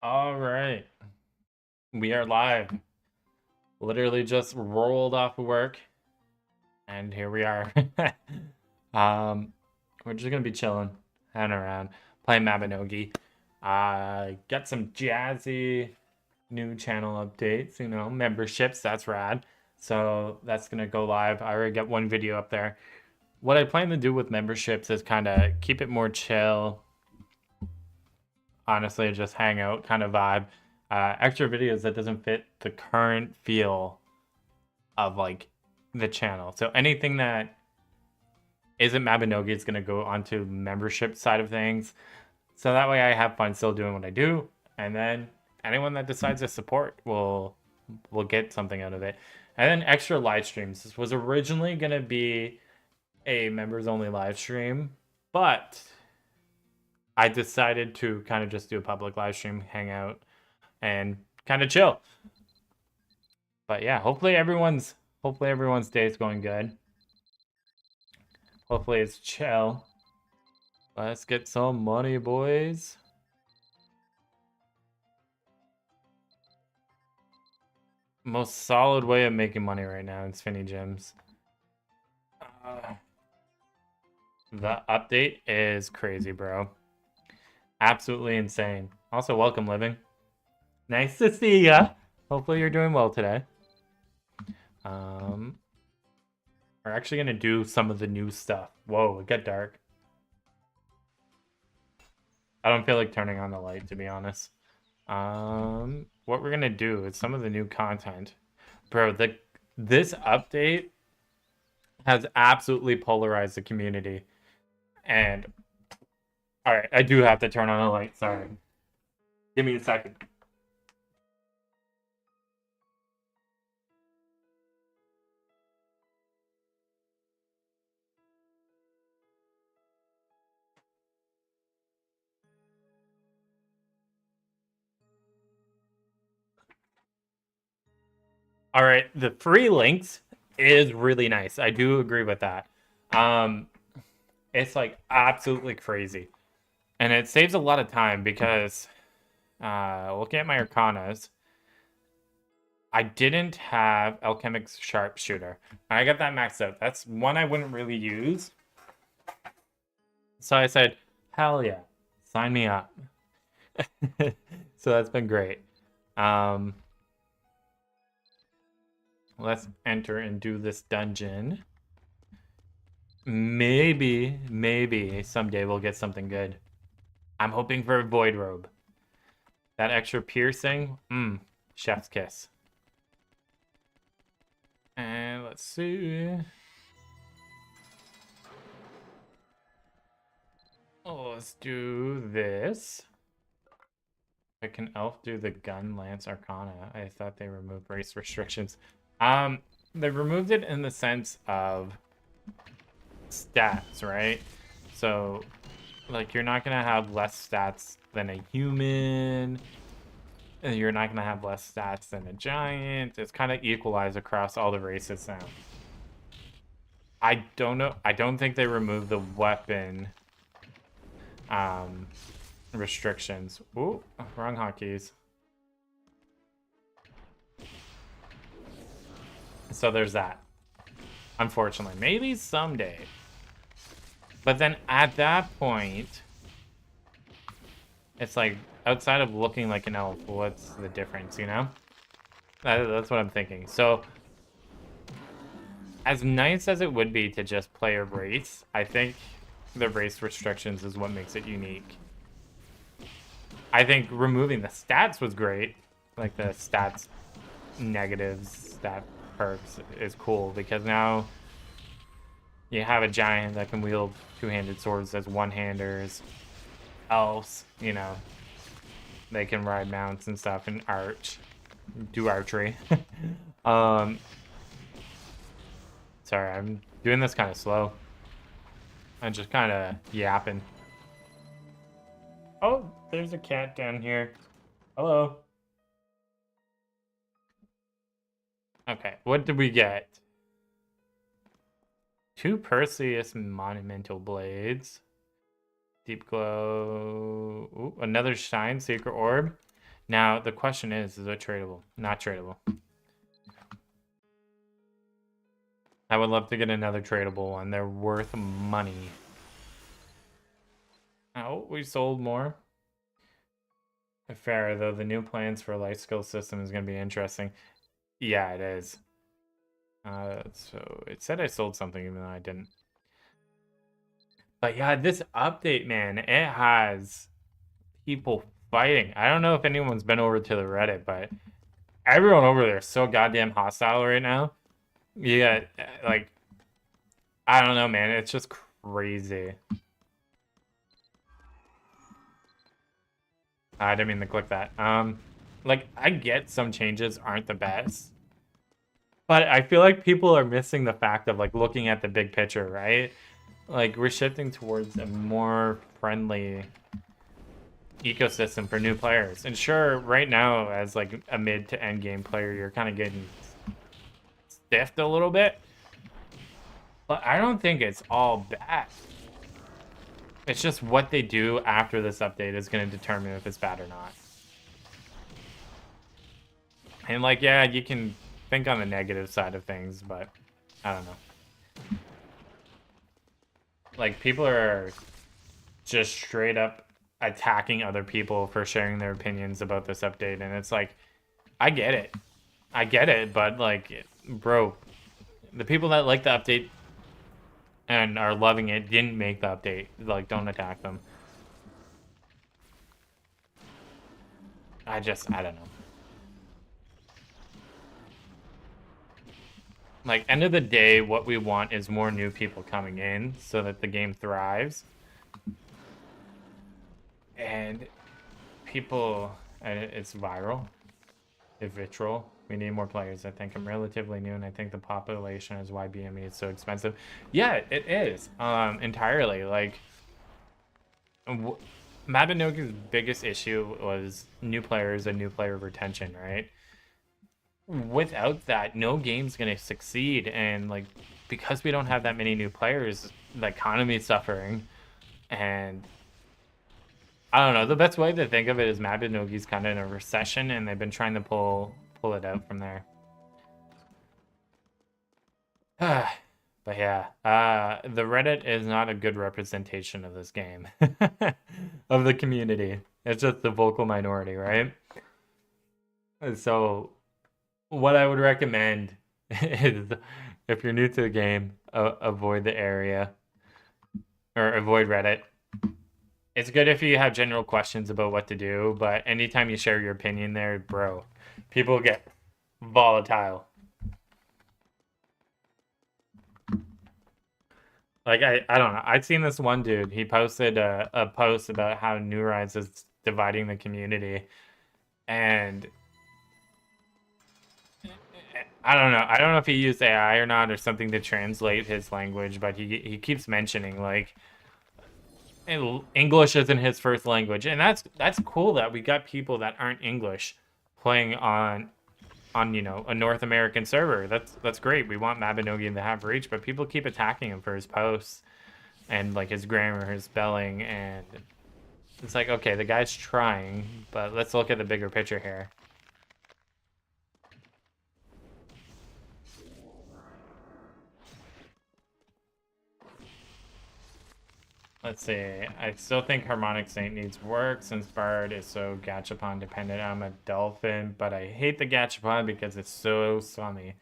All right, we are live. Literally just rolled off of work, and here we are. We're just gonna be chilling, hanging around, playing Mabinogi. Get some jazzy new channel updates. You know, memberships. That's rad. So that's gonna go live. I already got one video up there. What I plan to do with memberships is kind of keep it more chill. Honestly, just hang out kind of vibe. Extra videos that doesn't fit the current feel of like the channel. So anything that isn't Mabinogi is going to go onto membership side of things. So that way I have fun still doing what I do. And then anyone that decides to support will get something out of it. And then extra live streams. This was originally going to be a members only live stream, but I decided to kind of just do a public live stream, hang out, and kind of chill. But yeah, hopefully everyone's day is going good. Hopefully it's chill. Let's get some money, boys. Most solid way of making money right now in Spinny Gyms. The update is crazy, bro. Absolutely insane. Also, welcome, Living. Nice to see ya. Hopefully you're doing well today. We're actually gonna do some of the new stuff. Whoa, it got dark. I don't feel like turning on the light, to be honest. What we're gonna do is some of the new content. Bro, this update has absolutely polarized the community. And alright, I do have to turn on the light, sorry. Give me a second. All right, the free links is really nice. I do agree with that. It's like absolutely crazy. And it saves a lot of time because looking at my arcanas, I didn't have Alchemic's Sharpshooter. I got that maxed out. That's one I wouldn't really use. So I said, hell yeah, sign me up. So that's been great. Let's enter and do this dungeon. Maybe someday we'll get something good. I'm hoping for a Void Robe. That extra piercing, chef's kiss. And let's see. Oh, let's do this. I can elf do the gun lance arcana. I thought they removed race restrictions. They removed it in the sense of stats, right? So, like, you're not gonna have less stats than a human. And you're not gonna have less stats than a giant. It's kind of equalized across all the races now. I don't know. I don't think they removed the weapon restrictions. Ooh, wrong hotkeys. So there's that. Unfortunately, maybe someday. But then at that point, it's like outside of looking like an elf, what's the difference, you know? That's what I'm thinking. So as nice as it would be to just play a race, I think the race restrictions is what makes it unique. I think removing the stats was great. Like the stats negatives, stat perks is cool because now you have a giant that can wield two-handed swords as one-handers. Elves, you know, they can ride mounts and stuff and do archery. Sorry, I'm doing this kind of slow. I'm just kind of yapping. Oh, there's a cat down here. Hello. Okay, what did we get? 2 Perseus Monumental Blades. Deep Glow. Ooh, another Shine Secret Orb. Now, the question is it tradable? Not tradable. I would love to get another tradable one. They're worth money. Oh, we sold more. Fair, though, the new plans for a life skill system is going to be interesting. Yeah, it is. So it said I sold something even though I didn't. But yeah, this update, man, it has people fighting. I don't know if anyone's been over to the Reddit, but everyone over there is so goddamn hostile right now. Yeah, like, I don't know, man. It's just crazy. I didn't mean to click that. Like, I get some changes aren't the best. But I feel like people are missing the fact of, like, looking at the big picture, right? Like, we're shifting towards a more friendly ecosystem for new players. And sure, right now, as, like, a mid to end game player, you're kind of getting stiffed a little bit. But I don't think it's all bad. It's just what they do after this update is going to determine if it's bad or not. And, like, yeah, you can think on the negative side of things, but I don't know. Like, people are just straight up attacking other people for sharing their opinions about this update, and it's like, I get it, but, like, bro, the people that like the update and are loving it didn't make the update. Like, don't attack them. I don't know. Like, end of the day, what we want is more new people coming in so that the game thrives. And people, it's viral. It's vitriol. We need more players. I think I'm relatively new, and I think the population is why BME is so expensive. Yeah, it is. Entirely. Like, Mabinogi's biggest issue was new players and new player retention, right? without that, no game's gonna succeed. And like, because we don't have that many new players, the economy's suffering. And I don't know. The best way to think of it is Mabinogi's kind of in a recession, and they've been trying to pull it out from there. But yeah, the Reddit is not a good representation of this game, of the community. It's just the vocal minority, right? And so, what I would recommend is, if you're new to the game, avoid the area or avoid Reddit. It's good if you have general questions about what to do, but anytime you share your opinion there, bro, people get volatile. Like, I don't know. I've seen this one dude. He posted a post about how New Rise is dividing the community, and I don't know. I don't know if he used AI or not or something to translate his language, but he keeps mentioning like English isn't his first language, and that's cool that we got people that aren't English playing on a North American server. That's great. We want Mabinogi to have reach, but people keep attacking him for his posts and like his grammar, his spelling, and it's like, okay, the guy's trying, but let's look at the bigger picture here. Let's see. I still think Harmonic Saint needs work since Bard is so Gachapon dependent. I'm a dolphin, but I hate the Gachapon because it's so slummy.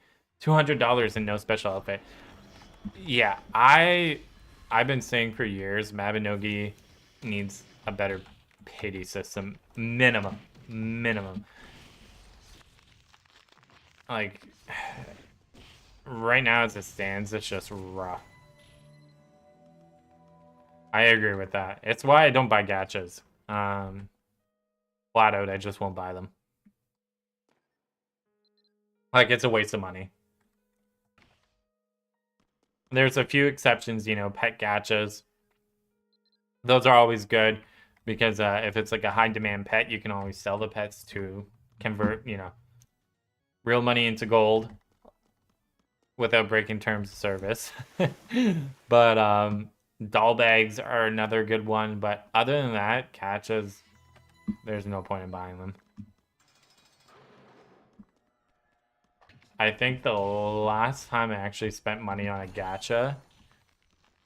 $200 and no special outfit. Yeah, I've been saying for years Mabinogi needs a better pity system. Minimum. Like, right now as it stands, it's just rough. I agree with that. It's why I don't buy gachas. Flat out, I just won't buy them. Like, it's a waste of money. There's a few exceptions, pet gachas. Those are always good because if it's like a high demand pet, you can always sell the pets to convert, real money into gold without breaking terms of service. But doll bags are another good one. But other than that, gachas, there's no point in buying them. I think the last time I actually spent money on a gacha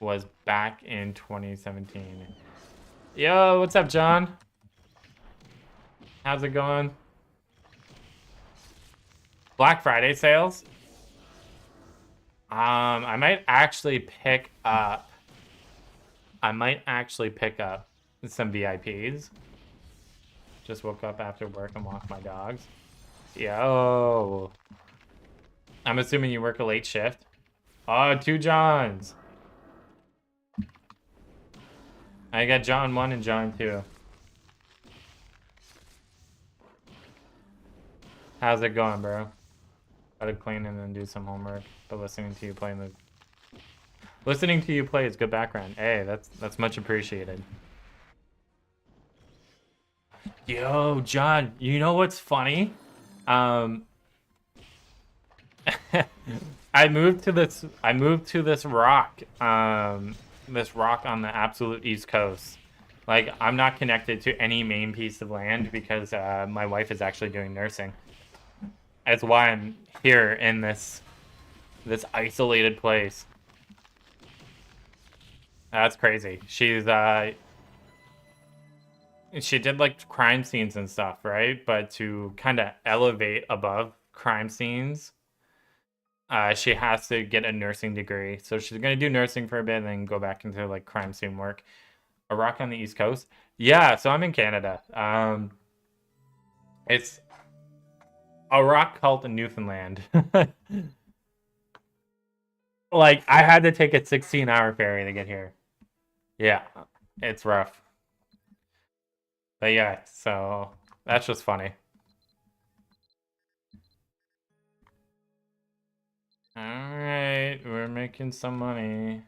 was back in 2017. Yo, what's up, John? How's it going? Black Friday sales? I might actually pick up some VIPs. Just woke up after work and walked my dogs. Yo. I'm assuming you work a late shift. Oh, 2 Johns. I got John 1 and John 2. How's it going, bro? Gotta clean and then do some homework. But listening to you play is good background. Hey, that's much appreciated. Yo, John, you know what's funny? I moved to this rock. This rock on the absolute East Coast. Like, I'm not connected to any main piece of land because my wife is actually doing nursing. That's why I'm here in this isolated place. That's crazy. She did like crime scenes and stuff, right? But to kind of elevate above crime scenes, she has to get a nursing degree. So she's gonna do nursing for a bit and then go back into like crime scene work. A rock on the East Coast? Yeah, so I'm in Canada. It's a rock called Newfoundland. Like, I had to take a 16-hour ferry to get here. Yeah, it's rough. But yeah, so that's just funny. Alright, we're making some money.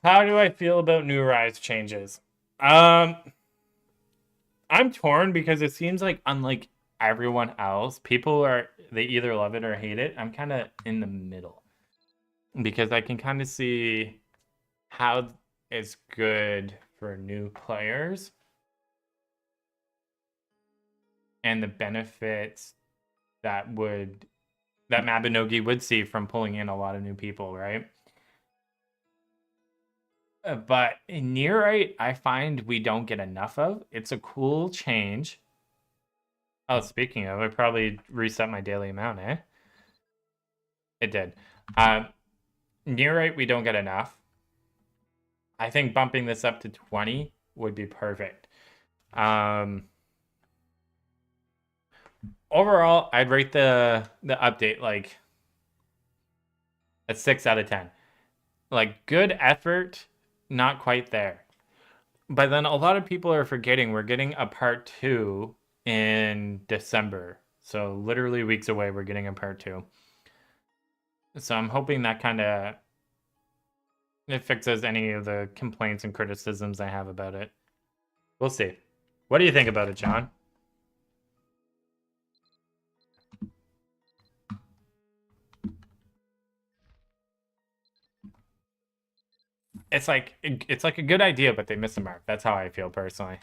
How do I feel about New Rise changes? I'm torn because it seems like unlike everyone else, they either love it or hate it. I'm kind of in the middle because I can kind of see how it's good for new players and the benefits that Mabinogi would see from pulling in a lot of new people, right? But in Nearite, I find we don't get enough of. It's a cool change. Oh, speaking of, I probably reset my daily amount, eh? It did. Nearite, we don't get enough. I think bumping this up to 20 would be perfect. Overall, I'd rate the update like a 6 out of 10. Like, good effort, not quite there. But then a lot of people are forgetting we're getting a part 2 in December. So literally weeks away, we're getting a part 2. So I'm hoping that kind of it fixes any of the complaints and criticisms I have about it. We'll see. What do you think about it, John? It's like a good idea, but they missed the mark. That's how I feel personally.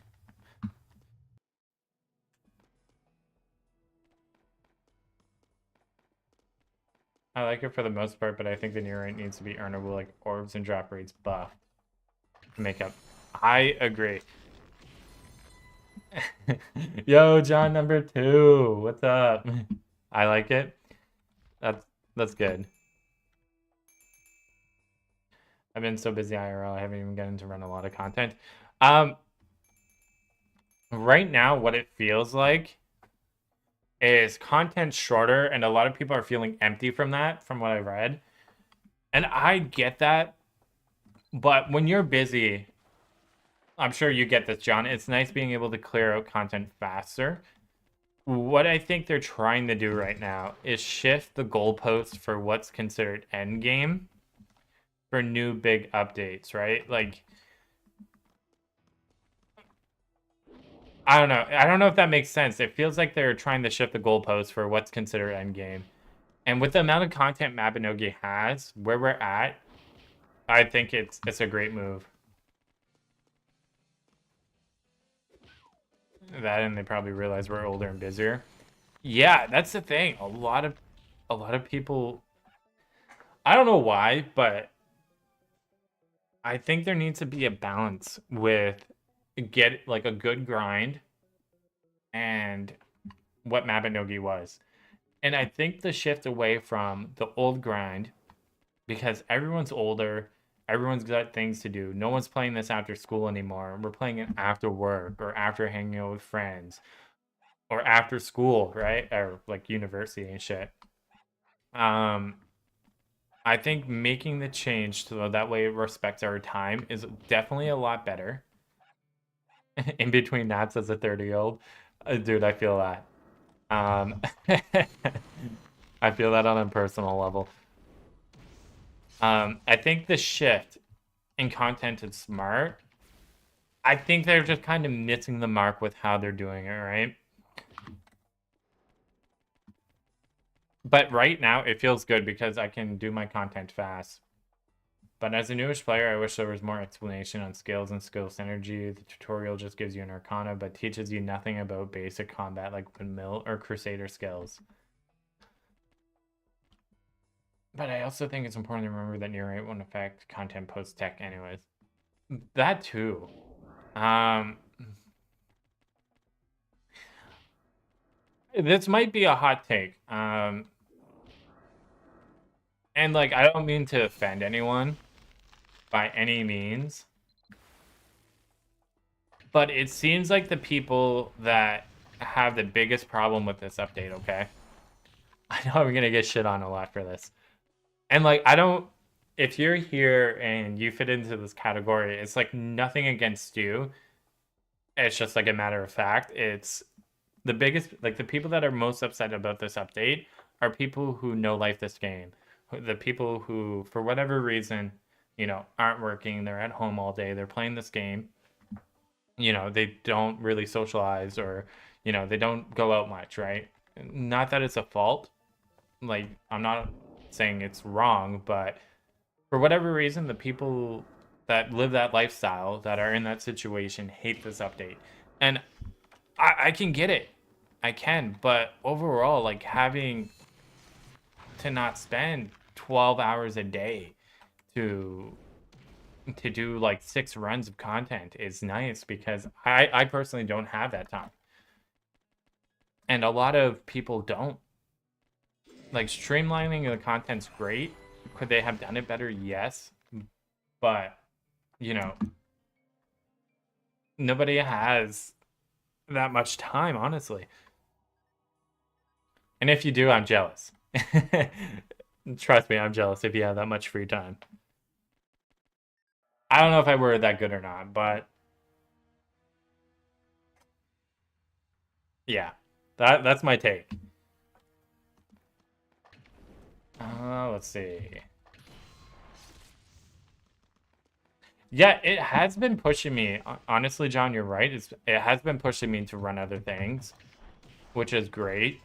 I like it for the most part, but I think the nearite needs to be earnable, like orbs and drop rates buffed to make up. I agree. Yo, John number 2, what's up? I like it. That's good. I've been so busy IRL, I haven't even gotten to run a lot of content. Right now, what it feels like is content shorter, and a lot of people are feeling empty from that, from what I read. And I get that, but when you're busy, I'm sure you get this, John. It's nice being able to clear out content faster. What I think they're trying to do right now is shift the goalpost for what's considered endgame for new big updates, right? Like, I don't know. I don't know if that makes sense. It feels like they're trying to shift the goalpost for what's considered endgame. And with the amount of content Mabinogi has, where we're at, I think it's a great move. That, and they probably realize we're older and busier. Yeah, that's the thing. A lot of people, I don't know why, but I think there needs to be a balance with get like a good grind and what Mabinogi was. And I think the shift away from the old grind, because everyone's older, everyone's got things to do. No one's playing this after school anymore. We're playing it after work or after hanging out with friends or after school, right? Or like university and shit. I think making the change so that way it respects our time is definitely a lot better. In between naps as a 30-year-old, dude, I feel that. I feel that on a personal level. I think the shift in content is smart. I think they're just kind of missing the mark with how they're doing it, right? But right now, it feels good because I can do my content fast. But as a newish player, I wish there was more explanation on skills and skill synergy. The tutorial just gives you an arcana, but teaches you nothing about basic combat like windmill or crusader skills. But I also think it's important to remember that near won't affect content post tech anyways. That too. This might be a hot take. And like, I don't mean to offend anyone by any means. But it seems like the people that have the biggest problem with this update, okay? I know I'm gonna get shit on a lot for this. And like, if you're here and you fit into this category, it's like nothing against you. It's just like a matter of fact. It's the biggest, like the people that are most upset about this update are people who no life this game. The people who, for whatever reason, aren't working, they're at home all day, they're playing this game. They don't really socialize or, You know, they don't go out much, right? Not that it's a fault. Like, I'm not saying it's wrong, but for whatever reason, the people that live that lifestyle that are in that situation hate this update. And I can get it. I can, but overall, like having to not spend 12 hours a day to do like 6 runs of content is nice because I personally don't have that time. And a lot of people don't. Like streamlining the content's great. Could they have done it better? Yes. But, you know, nobody has that much time, honestly. And if you do, I'm jealous. Trust me, I'm jealous if you have that much free time. I don't know if I were that good or not, but yeah, that's my take. Let's see. Yeah, it has been pushing me. Honestly, John, you're right. It has been pushing me to run other things, which is great.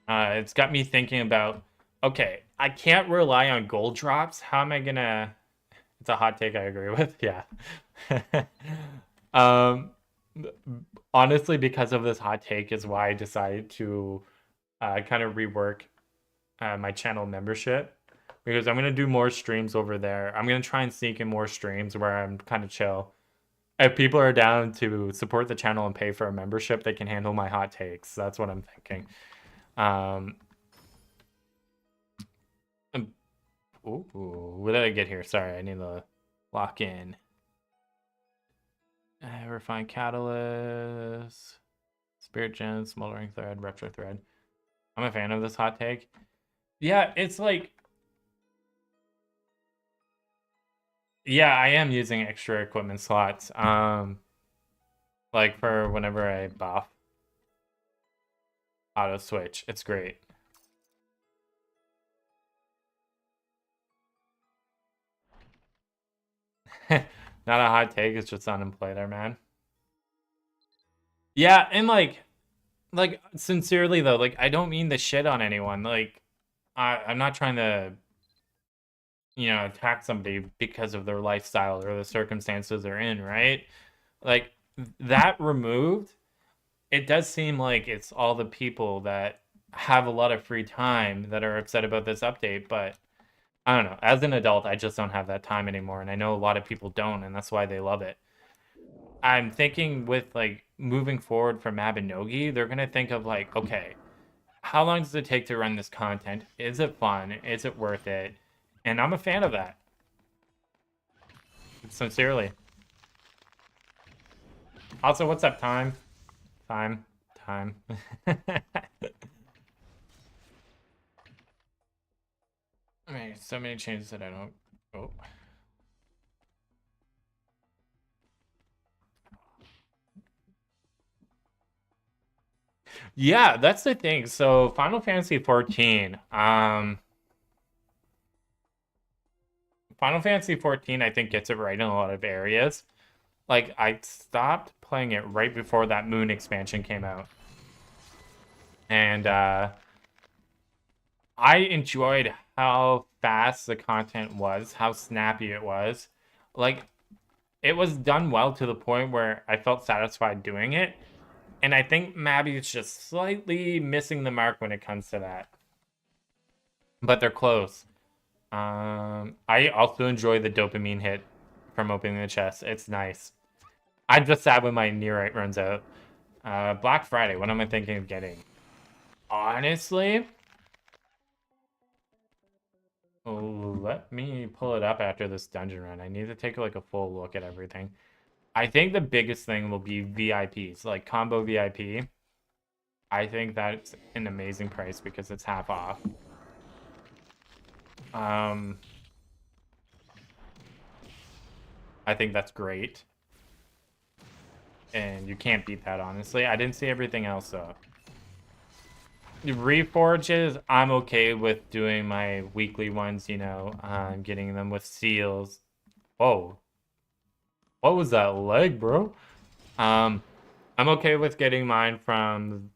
It's got me thinking about, okay, I can't rely on gold drops. How am I gonna? It's a hot take I agree with. Yeah. um, honestly, because of this hot take is why I decided to kind of rework my channel membership because I'm gonna do more streams over there. I'm gonna try and sneak in more streams where I'm kind of chill. If people are down to support the channel and pay for a membership, they can handle my hot takes. That's what I'm thinking. Um, ooh, what did I get here? Sorry, I need to lock in. Refined catalyst, spirit gem, smoldering thread, retro thread. I'm a fan of this hot take. Yeah, it's like, yeah, I am using extra equipment slots. Like for whenever I buff, auto switch. It's great. Not a hot take. It's just unemployed there, man. Yeah, and like sincerely though, like I don't mean to shit on anyone. Like I'm not trying to, you know, attack somebody because of their lifestyle or the circumstances they're in, right? Like that removed, it does seem like it's all the people that have a lot of free time that are upset about this update, but I don't know. As an adult, I just don't have that time anymore, and I know a lot of people don't, and that's why they love it. I'm thinking with like moving forward from Mabinogi, they're gonna think of like, okay, how long does it take to run this content? Is it fun? Is it worth it? And I'm a fan of that. Sincerely. Also, what's up, time? Time. Time. I mean, so many changes that I don't. Oh. Yeah, that's the thing. So Final Fantasy 14. Final Fantasy 14, I think, gets it right in a lot of areas. Like, I stopped playing it right before that Moon expansion came out. And I enjoyed how fast the content was, how snappy it was. Like, it was done well to the point where I felt satisfied doing it. And I think Mabby is just slightly missing the mark when it comes to that. But they're close. I also enjoy the dopamine hit from opening the chest. It's nice. I'm just sad when my Nearite runs out. Black Friday, what am I thinking of getting? Honestly, let me pull it up after this dungeon run. I need to take like a full look at everything. I think the biggest thing will be VIPs, like combo VIP. I think that's an amazing price because it's half off. I think that's great. And you can't beat that, honestly. I didn't see everything else, though. Reforges, I'm okay with doing my weekly ones, you know, getting them with seals. Whoa. What was that leg, bro? I'm okay with getting mine from.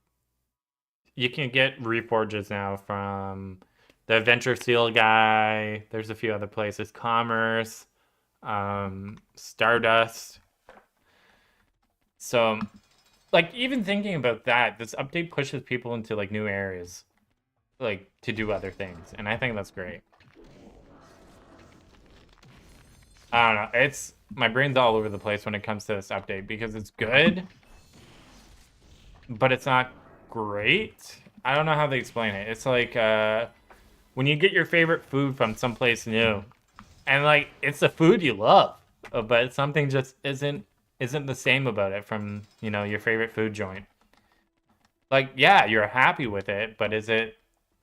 You can get reforges now from the Adventure Seal guy. There's a few other places. Commerce, Stardust. So, like, even thinking about that, this update pushes people into like new areas, like to do other things, and I think that's great. I don't know. It's my brain's all over the place when it comes to this update because it's good, but it's not great. I don't know how they explain it. It's like when you get your favorite food from someplace new, and like it's the food you love, but something just isn't the same about it from your favorite food joint. Like yeah, you're happy with it, but is it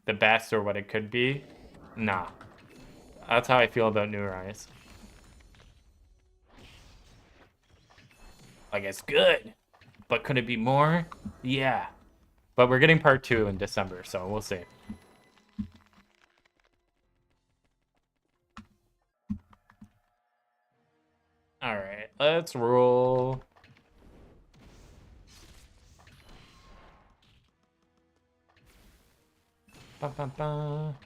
the best or what it could be? Nah. That's how I feel about New Rise. Like it's good, but could it be more? Yeah. But we're getting part 2 in December, so we'll see. All right, let's roll. Ba, ba, ba.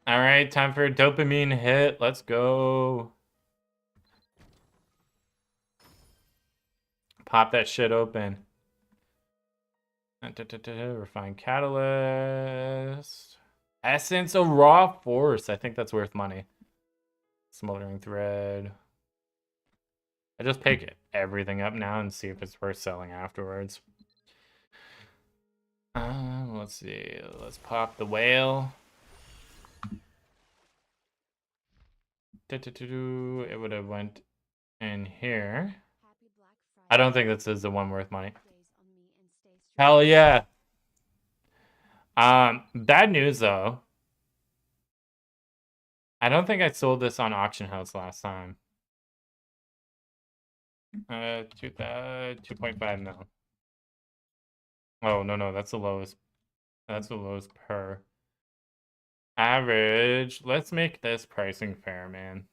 All right, time for a dopamine hit. Let's go. Pop that shit open. Refined catalyst. Essence of raw force. I think that's worth money. Smoldering thread. I just pick everything up now and see if it's worth selling afterwards. Let's see. Let's pop the whale. It would have went in here. I don't think this is the one worth money. Hell yeah. Bad news though. I don't think I sold this on auction house last time. 2.5 mil. Oh no, that's the lowest. That's the lowest per average. Let's make this pricing fair, man.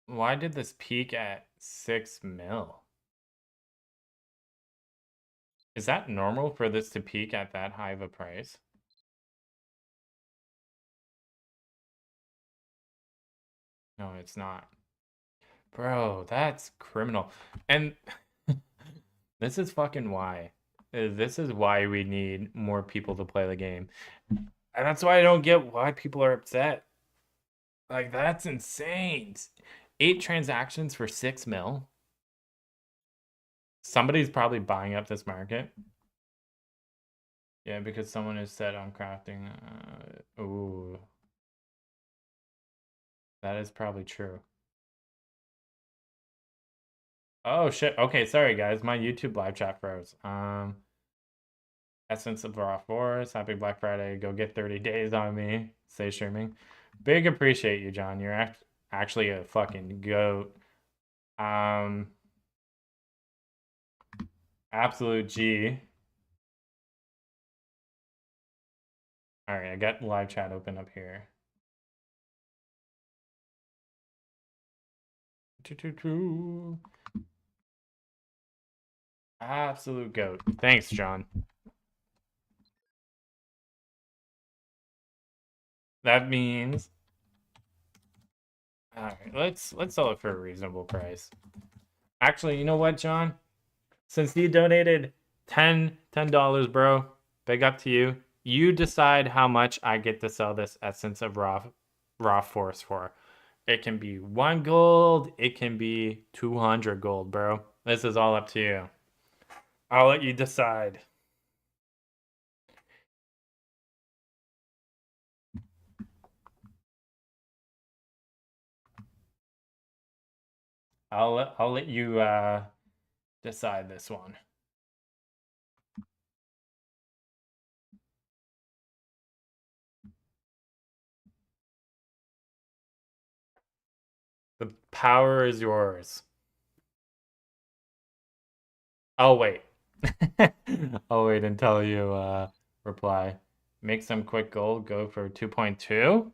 Why did this peak at 6 mil? Is that normal for this to peak at that high of a price? No, it's not. Bro, that's criminal. And this is fucking why. This is why we need more people to play the game. And that's why I don't get why people are upset. Like, that's insane. 8 transactions for 6 mil. Somebody's probably buying up this market. Yeah, because someone is set on crafting. Ooh. That is probably true. Oh shit. Okay, sorry guys. My YouTube live chat froze. Essence of Raw Forest. Happy Black Friday. Go get 30 days on me. Stay streaming. Big appreciate you, John. You're actually a fucking goat. Absolute G. All right, I got live chat open up here. Absolute goat. Thanks, John. That means all right, let's sell it for a reasonable price. Actually, you know what, John? Since you donated $10, bro, big up to you. You decide how much I get to sell this essence of raw force for. It can be 1 gold, it can be 200 gold, bro. This is all up to you. I'll let you decide. I'll let you decide this one. The power is yours. I'll wait. I'll wait until you reply. Make some quick gold. Go for 2.2.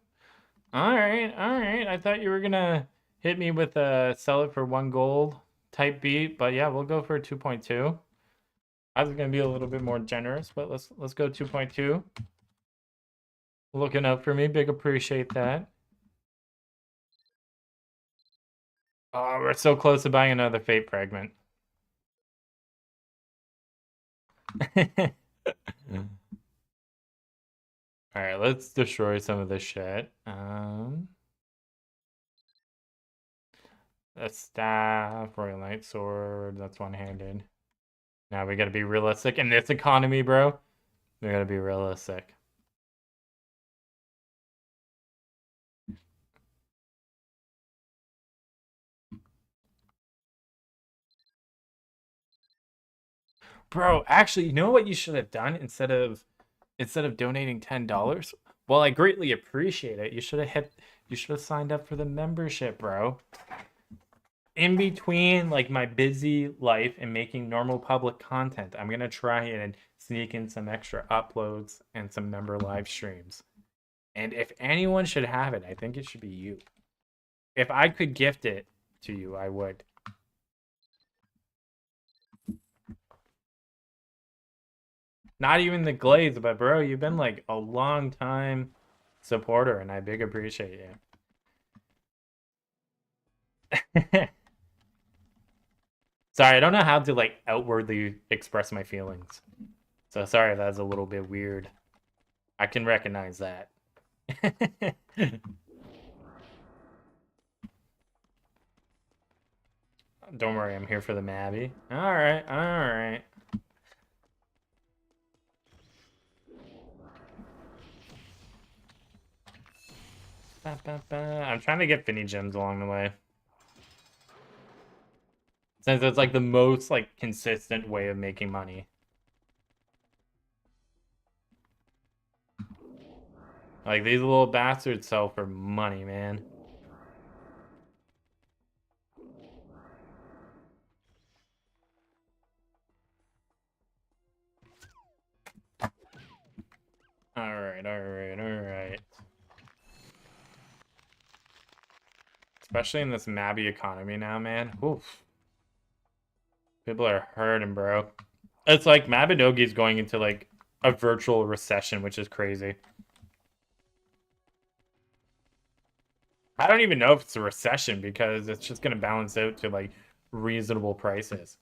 All right. I thought you were gonna hit me with a sell it for 1 gold type beat, but yeah, we'll go for 2.2. I was gonna be a little bit more generous, but let's go 2.2. Looking out for me, big appreciate that. Oh, we're so close to buying another fate fragment. All right, let's destroy some of this shit. A staff, Royal Knight Sword, that's one-handed. Now we gotta be realistic in this economy, bro. We gotta be realistic. Bro, actually, you know what you should have done instead of donating $10? Well, I greatly appreciate it. You should have signed up for the membership, bro. In between like my busy life and making normal public content, I'm gonna try and sneak in some extra uploads and some member live streams. And if anyone should have it, I think it should be you. If I could gift it to you, I would. Not even the glaze, but bro, you've been like a long time supporter, and I big appreciate you. Sorry, I don't know how to like outwardly express my feelings. So sorry if that's a little bit weird. I can recognize that. Don't worry, I'm here for the Mabby. Alright, alright. I'm trying to get Finny gems along the way. Since it's like the most like consistent way of making money. Like these little bastards sell for money, man. Alright. Especially in this Mabby economy now, man. Oof. People are hurting, bro. It's like Mabinogi's going into like a virtual recession, which is crazy. I don't even know if it's a recession because it's just gonna balance out to like reasonable prices.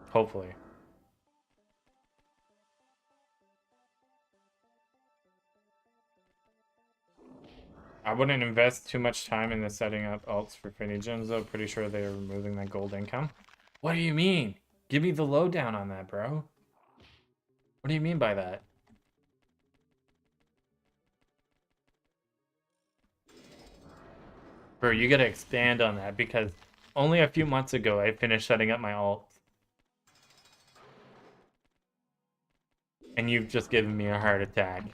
Hopefully. I wouldn't invest too much time in the setting up alts for Finny gems though. Pretty sure they're removing that gold income. What do you mean? Give me the lowdown on that, bro. What do you mean by that? Bro, you gotta expand on that because only a few months ago I finished setting up my alts. And you've just given me a heart attack.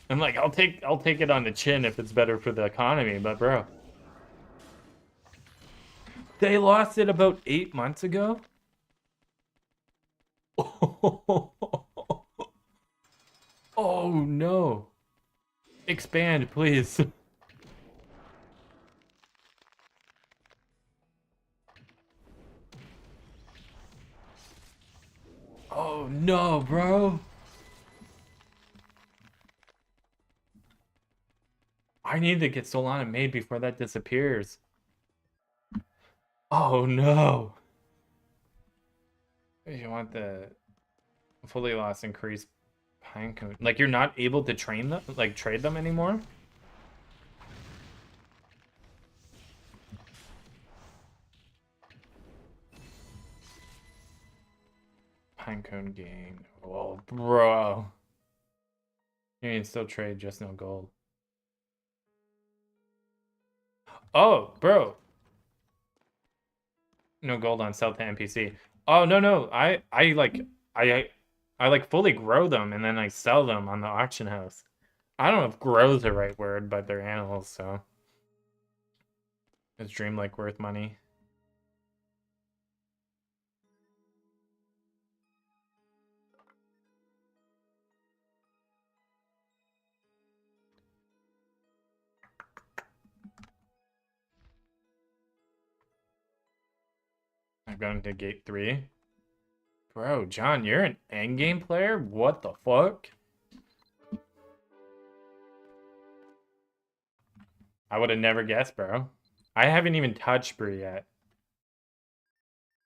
I'm like, I'll take it on the chin if it's better for the economy, but bro. They lost it about 8 months ago? Oh no. Expand, please. Oh no, bro. I need to get Solana made before that disappears. Oh no. You want the fully lost increased pinecone. Like you're not able to train them, like trade them anymore? Pinecone gain. Oh, bro. You can still trade, just no gold. Oh, bro. No gold on sell to NPC. Oh no. I like fully grow them and then I sell them on the auction house. I don't know if grow is the right word, but they're animals, so is Dreamlike worth money? I'm going to gate 3. Bro, John, you're an endgame player? What the fuck? I would have never guessed, bro. I haven't even touched Bree yet.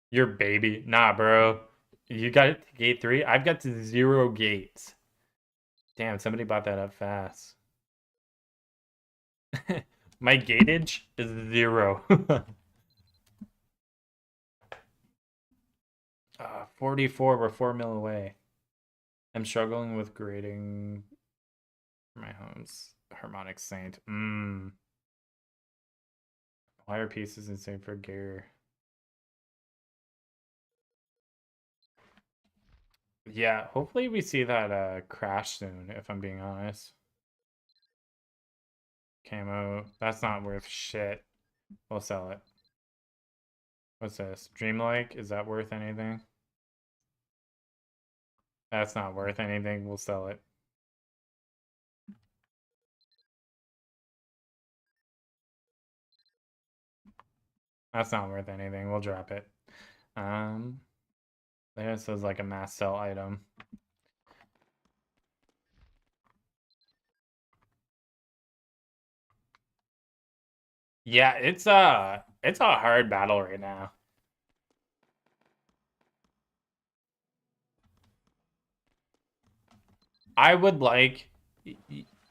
Your baby. Nah, bro. You got it to gate 3? I've got to 0 gates. Damn, somebody bought that up fast. My gatage is 0. 44, we're 4 mil away. I'm struggling with grading my home's harmonic saint. Wire pieces insane for gear. Yeah, hopefully we see that crash soon, if I'm being honest. Camo, that's not worth shit. We'll sell it. What's this? Dreamlike, is that worth anything? That's not worth anything, we'll sell it. That's not worth anything, we'll drop it. This is like a mass sell item. Yeah, it's a hard battle right now. I would like,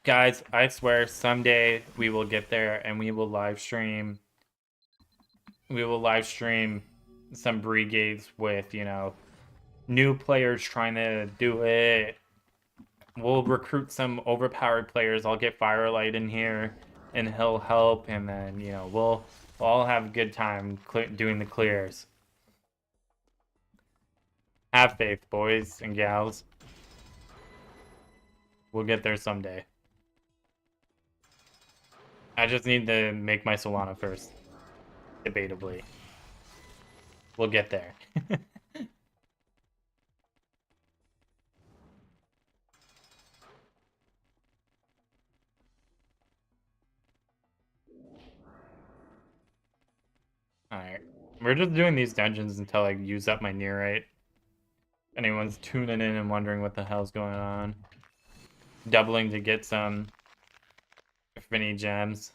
guys, I swear someday we will get there and we will live stream. We will live stream some brigades with, you know, new players trying to do it. We'll recruit some overpowered players. I'll get Firelight in here and he'll help, and then, you know, we'll all have a good time doing the clears. Have faith, boys and gals. We'll get there someday. I just need to make my Solana first. Debatably. We'll get there. Alright. We're just doing these dungeons until I use up my Nearite. Anyone's tuning in and wondering what the hell's going on. Doubling to get some Finny gems.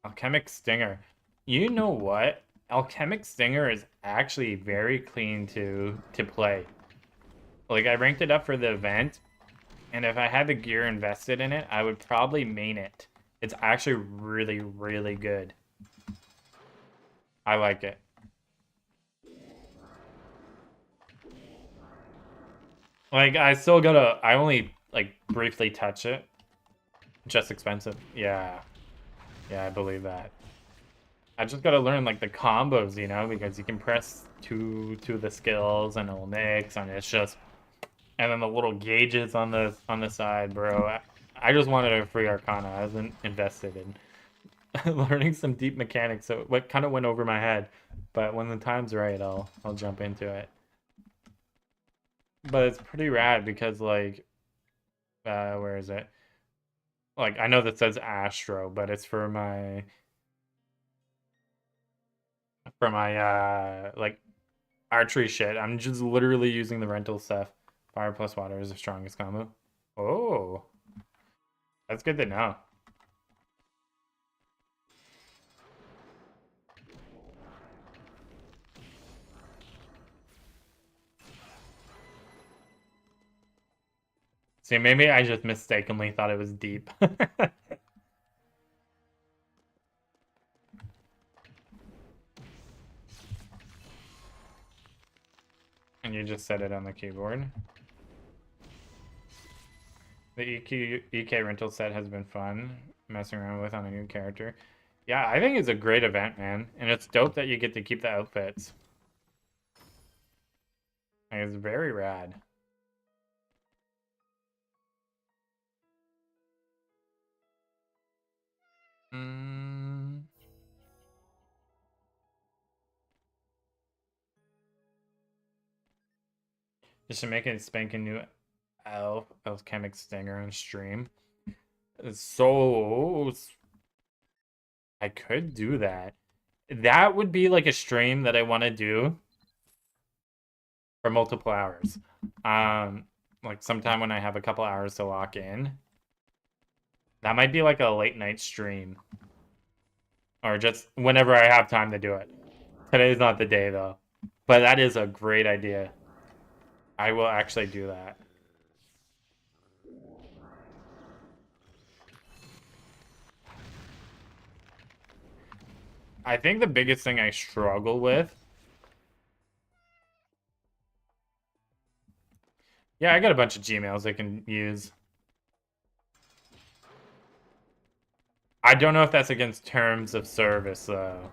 Alchemic Stinger. You know what? Alchemic Stinger is actually very clean to play. Like, I ranked it up for the event, and if I had the gear invested in it, I would probably main it. It's actually really, really good. I like it. Like, I only, like, briefly touch it. Just expensive. Yeah. Yeah, I believe that. I just gotta learn, like, the combos, you know, because you can press two of the skills and it'll mix, and it's just... And then the little gauges on the side, bro. I just wanted a free Arcana. I wasn't invested in learning some deep mechanics, so what kind of went over my head. But when the time's right, I'll jump into it. But it's pretty rad because, like, where is it? Like, I know that says Astro, but it's for my like archery shit. I'm just literally using the rental stuff. Fire plus water is the strongest combo. Oh, that's good to know. See, maybe I just mistakenly thought it was deep. And you just set it on the keyboard. The EK rental set has been fun messing around with on a new character. Yeah, I think it's a great event, man. And it's dope that you get to keep the outfits. Like, it's very rad. Just to make a spanking new alchemic stinger on stream. It's so I could do that. That would be like a stream that I want to do for multiple hours. Like sometime when I have a couple hours to lock in. That might be like a late night stream. Or just whenever I have time to do it. Today's not the day though. But that is a great idea. I will actually do that. I think the biggest thing I struggle with. Yeah, I got a bunch of Gmails I can use. I don't know if that's against terms of service though.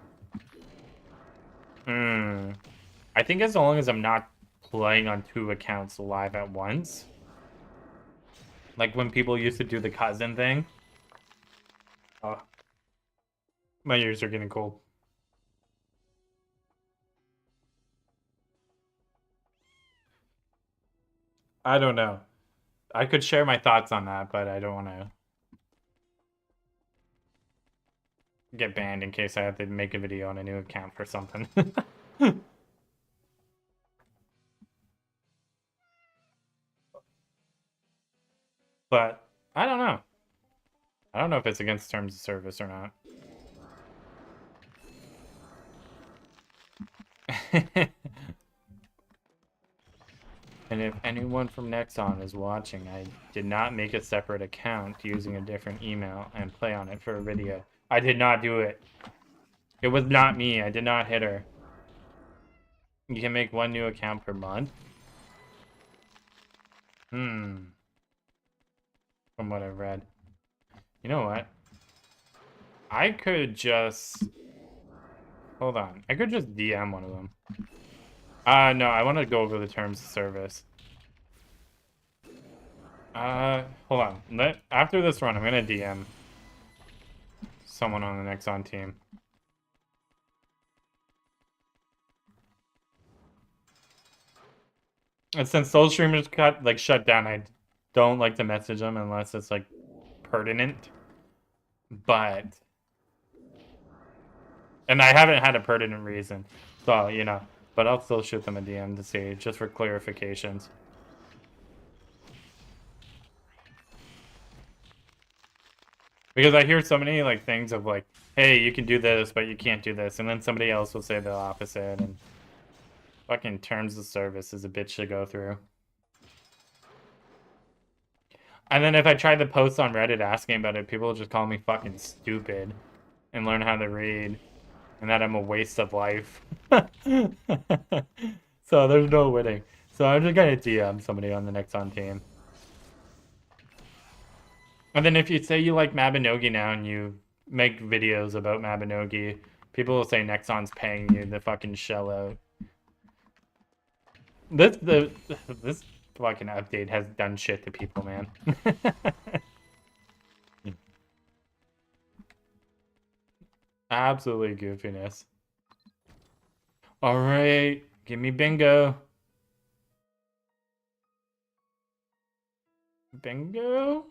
I think as long as I'm not playing on 2 accounts live at once. Like when people used to do the cousin thing. Oh, my ears are getting cold. I don't know. I could share my thoughts on that, but I don't want to get banned in case I have to make a video on a new account for something. But I don't know. I don't know if it's against terms of service or not. And if anyone from Nexon is watching, I did not make a separate account using a different email and play on it for a video. I did not do it. It was not me. I did not hit her. You can make 1 new account per month? From what I've read. You know what? I could just... Hold on. I could just DM one of them. No, I want to go over the terms of service. Hold on. After this run, I'm gonna DM someone on the Nexon team. And since Soul Streamers shut down, I don't like to message them unless it's like pertinent. But and I haven't had a pertinent reason, so you know. But I'll still shoot them a DM to see, just for clarifications. Because I hear so many like things of like, hey, you can do this, but you can't do this, and then somebody else will say the opposite, and fucking terms of service is a bitch to go through. And then if I try to post on Reddit asking about it, people will just call me fucking stupid and learn how to read, and that I'm a waste of life. So there's no winning. So I'm just gonna DM somebody on the Nexon team. And then if you say you like Mabinogi now and you make videos about Mabinogi, people will say Nexon's paying you the fucking shell out. This fucking update has done shit to people, man. Absolutely goofiness. All right, give me bingo. Bingo.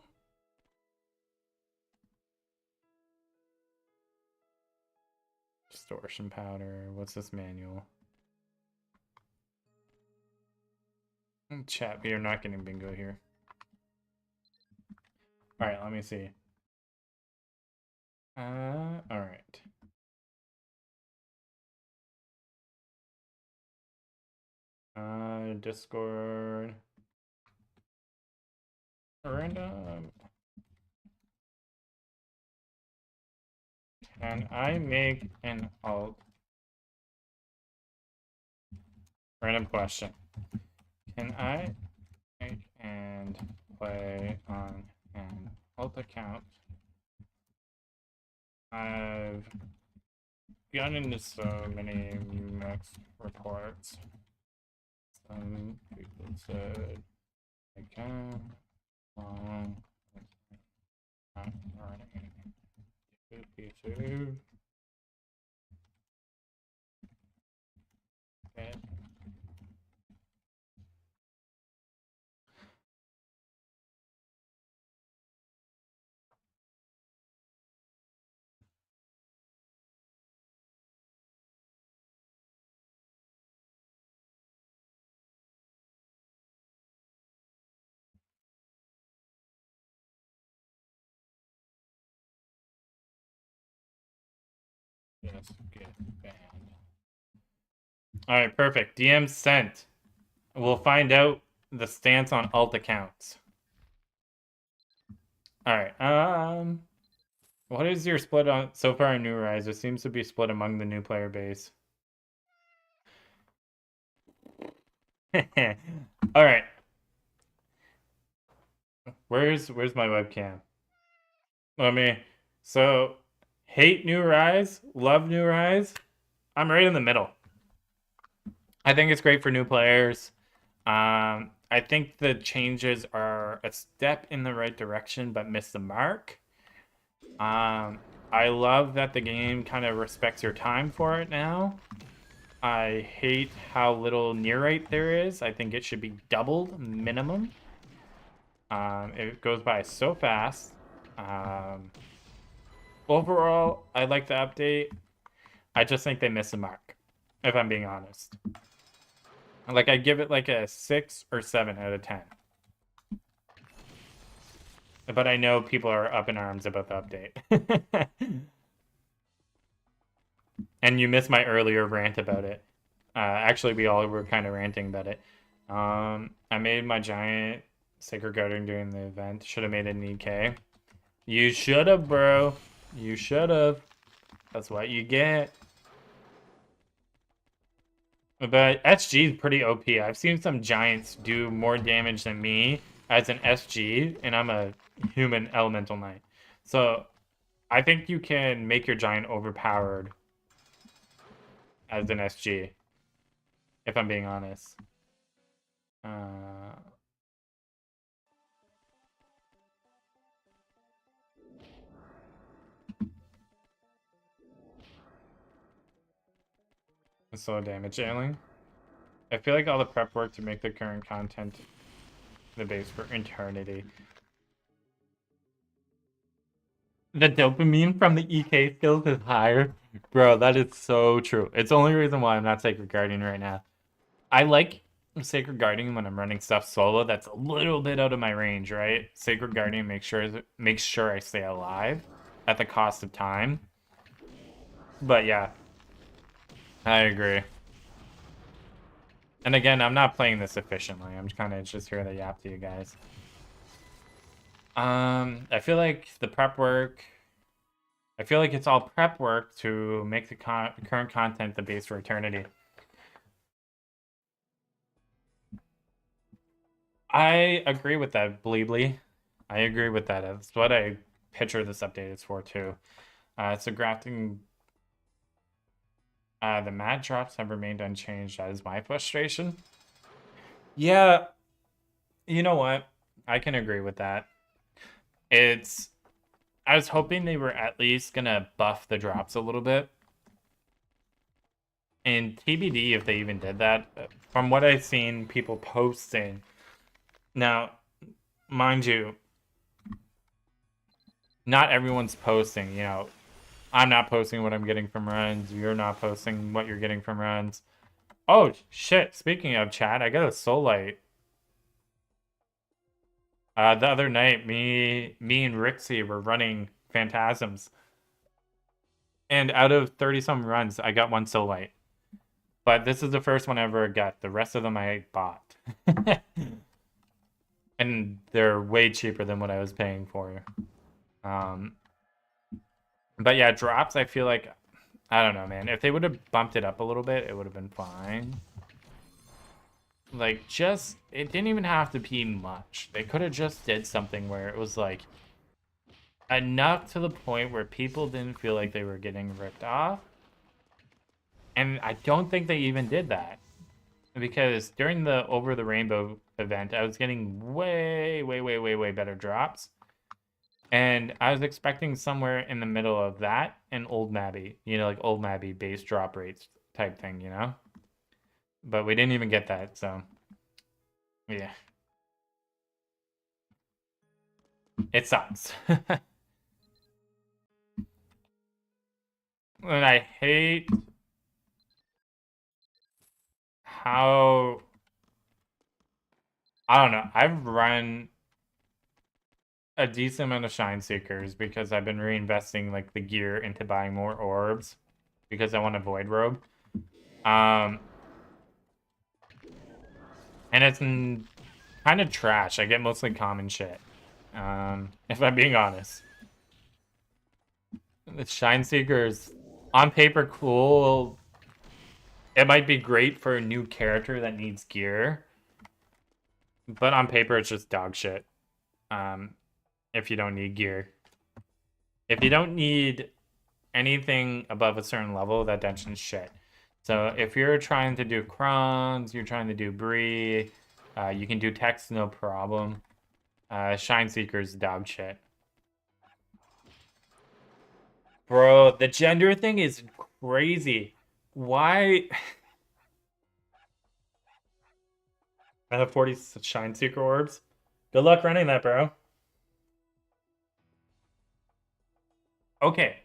Distortion powder. What's this manual? Chat, we are not getting bingo here. All right, let me see. All right. Discord. Random. Can I make an alt? Random question. Can I make and play on an alt account? I've gotten into so many mixed reports. Some people said I can. Not running. YouTube. Okay. just get banned. All right, perfect. DM sent. We'll find out the stance on alt accounts. All right. What is your split on so far in New Rise? It seems to be split among the new player base. All right. Where's my webcam? So hate New Rise, love New Rise. I'm right in the middle. I think it's great for new players. I think the changes are a step in the right direction, but miss the mark. I love that the game kind of respects your time for it now. I hate how little near rate there is. I think it should be doubled minimum. It goes by so fast. Overall, I like the update. I just think they missed the mark, if I'm being honest. Like, I give it like a 6 or 7 out of 10. But I know people are up in arms about the update. And you missed my earlier rant about it. Actually, we all were kind of ranting about it. I made my giant Sacred Guardian during the event. Should have made it an EK. You should have, bro. You should have. That's what you get. But SG is pretty OP. I've seen some giants do more damage than me as an SG, and I'm a human elemental knight. So I think you can make your giant overpowered as an SG, if I'm being honest. Slow damage scaling. I feel like all the prep work to make the current content the base for eternity. The dopamine from the EK skills is higher. Bro, that is so true. It's the only reason why I'm not Sacred Guardian right now. I like Sacred Guardian when I'm running stuff solo that's a little bit out of my range, right? Sacred Guardian makes sure I stay alive at the cost of time. But yeah, I agree. And again, I'm not playing this efficiently. I'm kind of just here to yap to you guys. I feel like the prep work. I feel like it's all prep work to make the current content the base for eternity. I agree with that, Bleebly. I agree with that. That's what I picture this update is for too. So grafting. The mat drops have remained unchanged. That is my frustration. Yeah, you know what? I can agree with that. I was hoping they were at least gonna buff the drops a little bit. And TBD if they even did that. From what I've seen people posting. Now, mind you, not everyone's posting, you know. I'm not posting what I'm getting from runs. You're not posting what you're getting from runs. Oh, shit. Speaking of chat, I got a soul light. The other night, me and Rixie were running Phantasms. And out of 30-some runs, I got one soul light. But this is the first one I ever got. The rest of them I bought. And they're way cheaper than what I was paying for. But yeah, drops, I feel like, I don't know, man. If they would have bumped it up a little bit, it would have been fine. Like, it didn't even have to be much. They could have just did something where it was, like, enough to the point where people didn't feel like they were getting ripped off. And I don't think they even did that. Because during the Over the Rainbow event, I was getting way, way, way, way, way better drops. And I was expecting somewhere in the middle of that and Old Mabby. You know, like Old Mabby base drop rates type thing, you know? But we didn't even get that, so... yeah. It sucks. And I hate how... I don't know. I've run a decent amount of Shine Seekers because I've been reinvesting like the gear into buying more orbs. because I want a Void Robe. And it's kind of trash. I get mostly common shit. If I'm being honest. The Shine Seeker's on paper cool. It might be great for a new character that needs gear. But on paper, it's just dog shit. If you don't need gear. If you don't need anything above a certain level, that dungeon's shit. So if you're trying to do crons, you're trying to do Bree, you can do text no problem. Shine Seeker's dog shit. Bro, the gender thing is crazy. Why? I have 40 Shine Seeker orbs. Good luck running that, bro. Okay.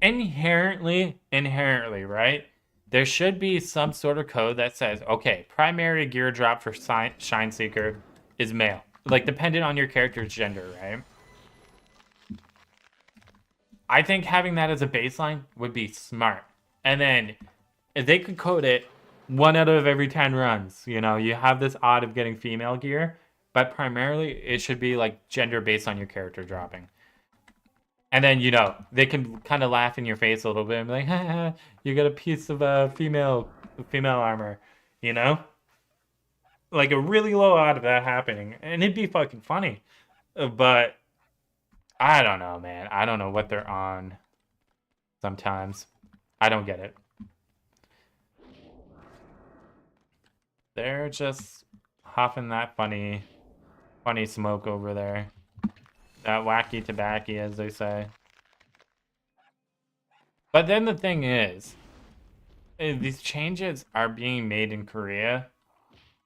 Inherently, right? There should be some sort of code that says, okay, primary gear drop for Shine Seeker is male. Like, dependent on your character's gender, right? I think having that as a baseline would be smart. And then, if they could code it 1 out of every 10 runs, you know, you have this odd of getting female gear, but primarily it should be like gender based on your character dropping. And then, you know, they can kind of laugh in your face a little bit and be like, ha, you got a piece of female armor, you know? Like a really low odd of that happening. And it'd be fucking funny. But I don't know, man. I don't know what they're on sometimes. I don't get it. They're just huffing that funny smoke over there. That wacky tobacco, as they say. But then the thing is, these changes are being made in Korea.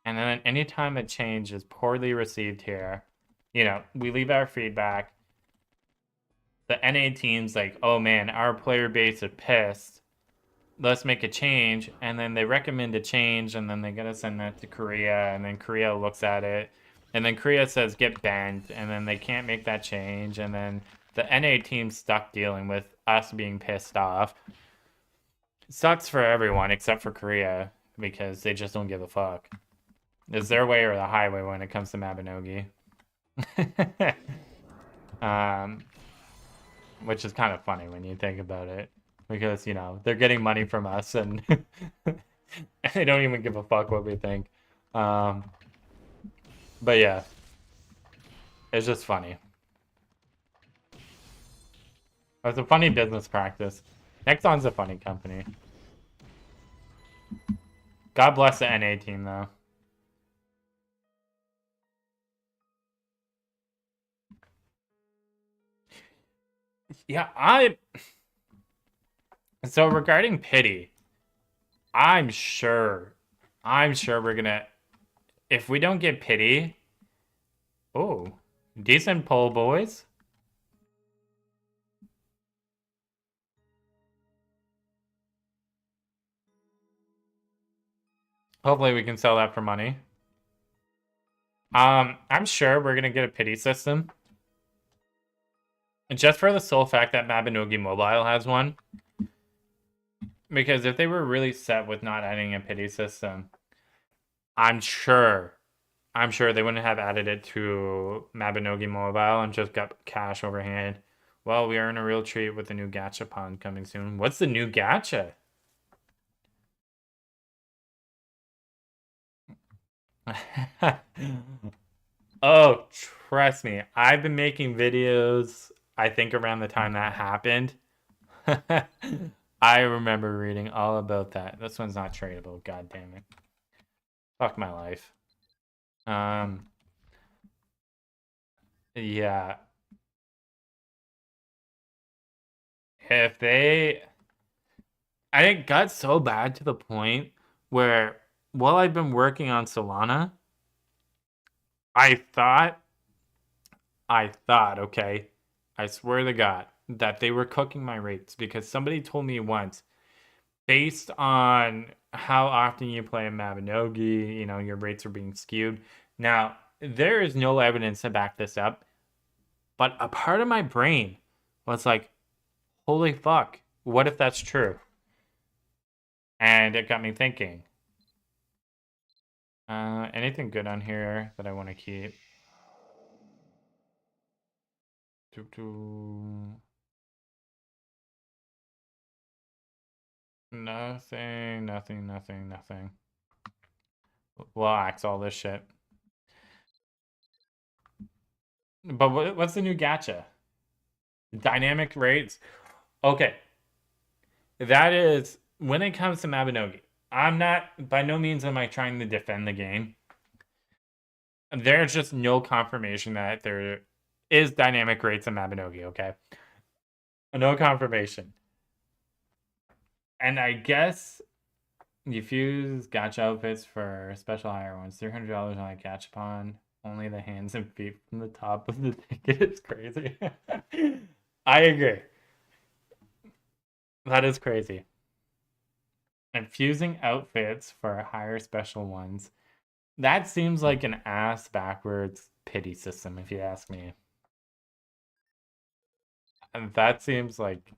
And then anytime a change is poorly received here, you know, we leave our feedback. The NA team's like, oh man, our player base is pissed. Let's make a change. And then they recommend a change, and then they gotta send that to Korea, and then Korea looks at it. And then Korea says get banned, and then they can't make that change, and then the NA team's stuck dealing with us being pissed off. It sucks for everyone except for Korea, because they just don't give a fuck. It's their way or the highway when it comes to Mabinogi. Which is kind of funny when you think about it. Because, you know, they're getting money from us and they don't even give a fuck what we think. But yeah, it's just funny. It's a funny business practice. Nexon's a funny company. God bless the NA team, though. Yeah, So regarding pity, I'm sure we're gonna... If we don't get pity... Oh, decent pull, boys. Hopefully we can sell that for money. I'm sure we're gonna get a pity system. And just for the sole fact that Mabinogi Mobile has one. Because if they were really set with not adding a pity system, I'm sure they wouldn't have added it to Mabinogi Mobile and just got cash overhand. Well, we are in a real treat with the new gacha pond coming soon. What's the new gacha? Oh, trust me. I've been making videos, I think, around the time that happened. I remember reading all about that. This one's not tradable. God damn it. Fuck my life. Yeah. If they... it got so bad to the point where, while I've been working on Solana, I thought, okay, I swear to God, that they were cooking my rates, because somebody told me once, based on how often you play Mabinogi, you know, your rates are being skewed. Now, there is no evidence to back this up, but a part of my brain was like, holy fuck, what if that's true? And it got me thinking. Anything good on here that I want to keep? Nothing, nothing, nothing, nothing. We'll axe all this shit. But what's the new gacha? Dynamic rates? Okay. That is, when it comes to Mabinogi, I'm not, by no means am I trying to defend the game. There's just no confirmation that there is dynamic rates in Mabinogi, okay? No confirmation. And I guess you fuse gacha outfits for special hire ones. $300 on a gachapon. Only the hands and feet from the top of the ticket is crazy. I agree. That is crazy. And fusing outfits for higher special ones. That seems like an ass backwards pity system, if you ask me. And that seems like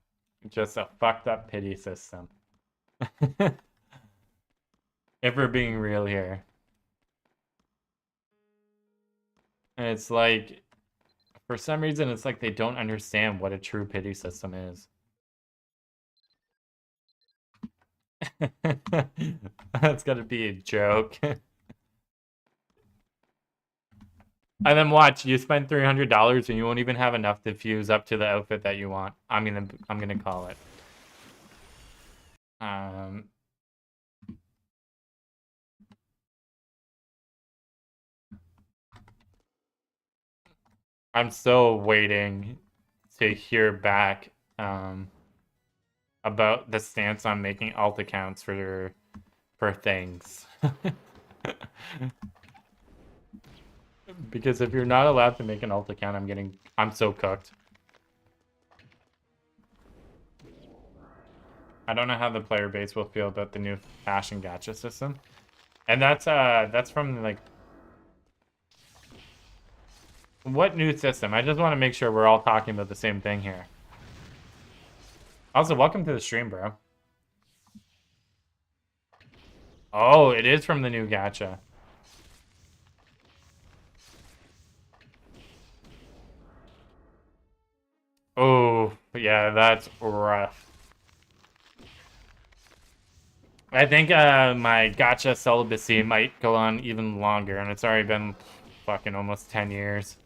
just a fucked up pity system. If we're being real here. And it's like, for some reason, it's like they don't understand what a true pity system is. That's gotta be a joke. And then watch, you spend $300 and you won't even have enough to fuse up to the outfit that you want. I'm gonna call it. I'm still waiting to hear back about the stance on making alt accounts for things. Because if you're not allowed to make an alt account, I'm so cooked. I don't know how the player base will feel about the new fashion gacha system. And that's from like, what new system? I just want to make sure we're all talking about the same thing here. Also, welcome to the stream, bro. Oh, it is from the new gacha. Oh, yeah, that's rough. I think my gacha celibacy might go on even longer, and it's already been fucking almost 10 years.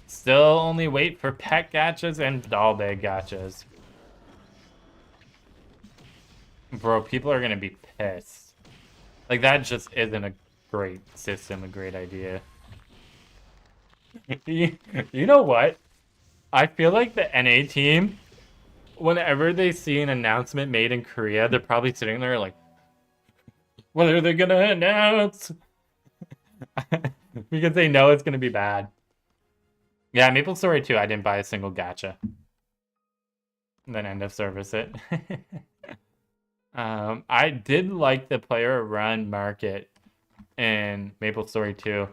Still only wait for pet gachas and doll bag gachas. Bro, people are gonna be pissed. Like, that just isn't a great system, a great idea. You know what? I feel like the NA team, whenever they see an announcement made in Korea, they're probably sitting there like, what are they gonna announce? Because they know it's gonna be bad. Yeah, Maple Story 2, I didn't buy a single gacha. And then end of service it. I did like the player run market in Maple Story 2,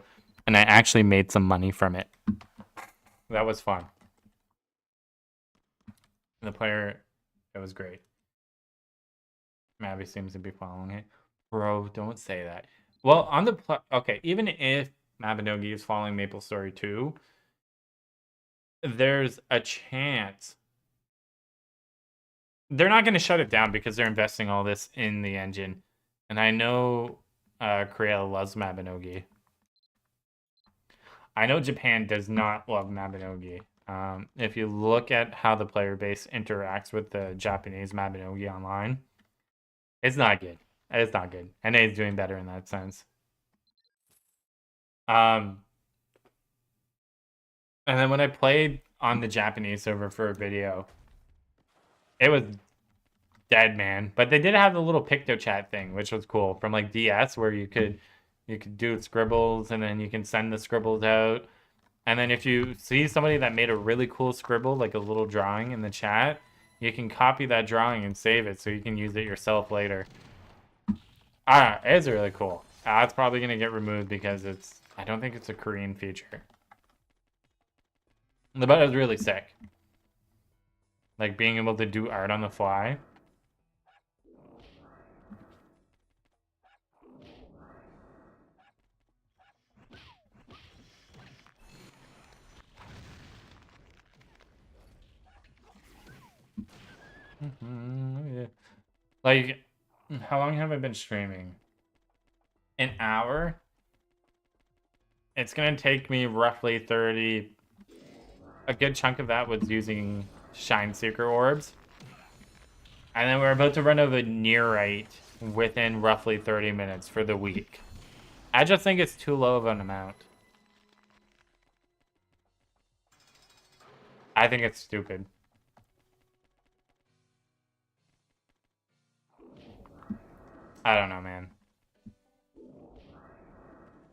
and I actually made some money from it. That was fun. And the player, it was great. Mavi seems to be following it. Bro, don't say that. Well, on the okay, even if Mabinogi is following Maple Story 2, there's a chance they're not going to shut it down because they're investing all this in the engine. And I know Korea loves Mabinogi. I know Japan does not love Mabinogi. If you look at how the player base interacts with the Japanese Mabinogi online, it's not good. It's not good. NA is doing better in that sense. And then when I played on the Japanese server for a video, it was dead, man. But they did have the little Picto chat thing, which was cool, from like DS, where you could do scribbles, and then you can send the scribbles out. And then if you see somebody that made a really cool scribble, like a little drawing in the chat, you can copy that drawing and save it so you can use it yourself later. It's really cool. It's probably going to get removed because I don't think it's a Korean feature. But it was really sick. Like being able to do art on the fly. Yeah. Like, how long have I been streaming? An hour? It's gonna take me roughly 30. A good chunk of that was using Shine Seeker orbs. And then we're about to run over Nearite within roughly 30 minutes for the week. I just think it's too low of an amount. I think it's stupid. I don't know, man.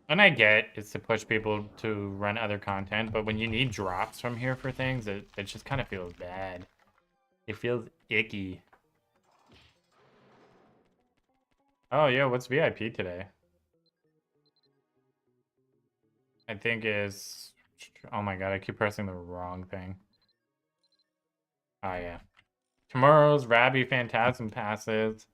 And I get it's to push people to run other content, but when you need drops from here for things, it just kind of feels bad. It feels icky. Oh, yeah, what's VIP today? I think is... Oh my god, I keep pressing the wrong thing. Oh, yeah. Tomorrow's Rabby Phantasm passes.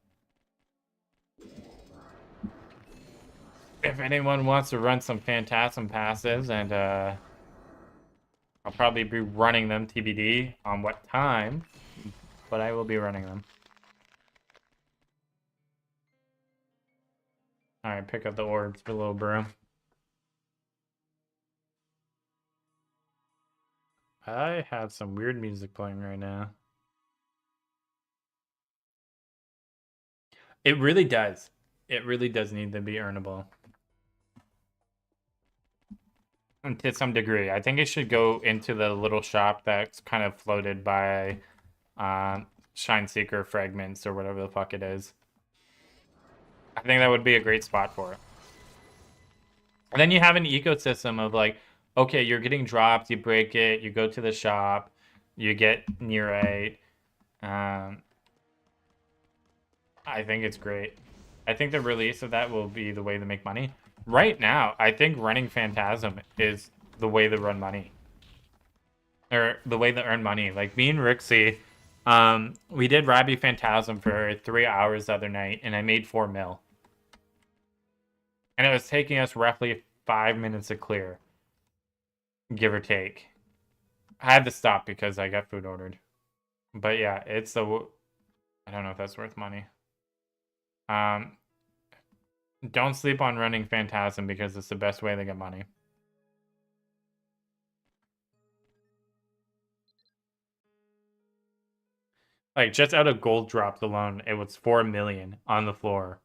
If anyone wants to run some Phantasm passes, and I'll probably be running them TBD on what time, but I will be running them. Alright, pick up the orbs for little bro. I have some weird music playing right now. It really does. It really does need to be earnable. And to some degree. I think it should go into the little shop that's kind of floated by Shine Seeker fragments or whatever the fuck it is. I think that would be a great spot for it. And then you have an ecosystem of like, okay, you're getting dropped, you break it, you go to the shop, you get Nearite. I think it's great. I think the release of that will be the way to make money. Right now, I think running Phantasm is the way to run money. Or the way to earn money. Like me and Rixie, we did Rabby Phantasm for 3 hours the other night, and I made 4 mil. And it was taking us roughly 5 minutes to clear. Give or take. I had to stop because I got food ordered. But yeah, it's the... I don't know if that's worth money. Don't sleep on running Phantasm because it's the best way to get money. Like, just out of gold drops alone, it was 4 million on the floor.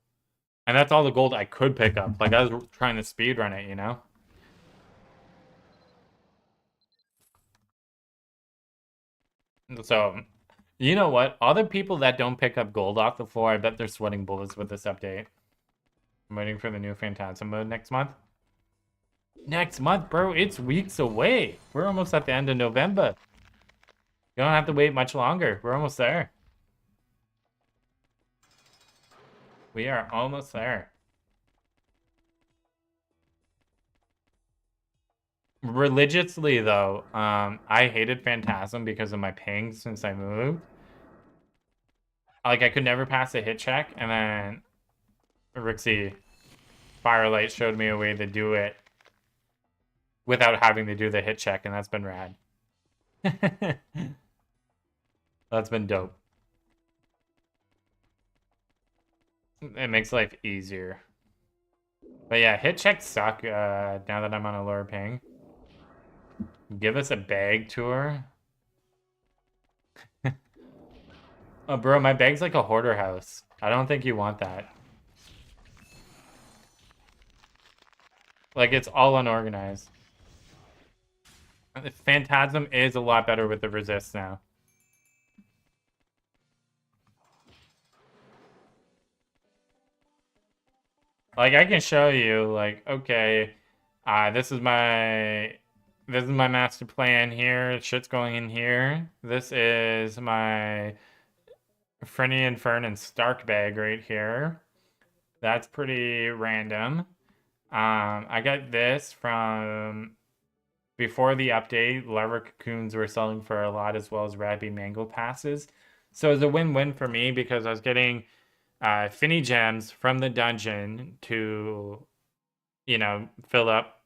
And that's all the gold I could pick up. Like, I was trying to speedrun it, you know? So, you know what? Other people that don't pick up gold off the floor, I bet they're sweating bullets with this update. I'm waiting for the new Phantasm mode next month. Next month, bro, it's weeks away. We're almost at the end of November. You don't have to wait much longer. We're almost there. We are almost there. Religiously, though, I hated Phantasm because of my ping since I moved. Like, I could never pass a hit check, and then Rixie Firelight showed me a way to do it without having to do the hit check, and that's been rad. That's been dope. It makes life easier. But yeah, hit checks suck now that I'm on a lower ping. Give us a bag tour. Oh, bro, my bag's like a hoarder house. I don't think you want that. Like, it's all unorganized. Phantasm is a lot better with the resist now. Like, I can show you, like, okay, this is my master plan here. Shit's going in here. This is my Frenian Fern and Stark bag right here. That's pretty random. I got this from before the update, larva cocoons were selling for a lot as well as raspy mango passes. So it was a win-win for me because I was getting finny gems from the dungeon to, you know, fill up,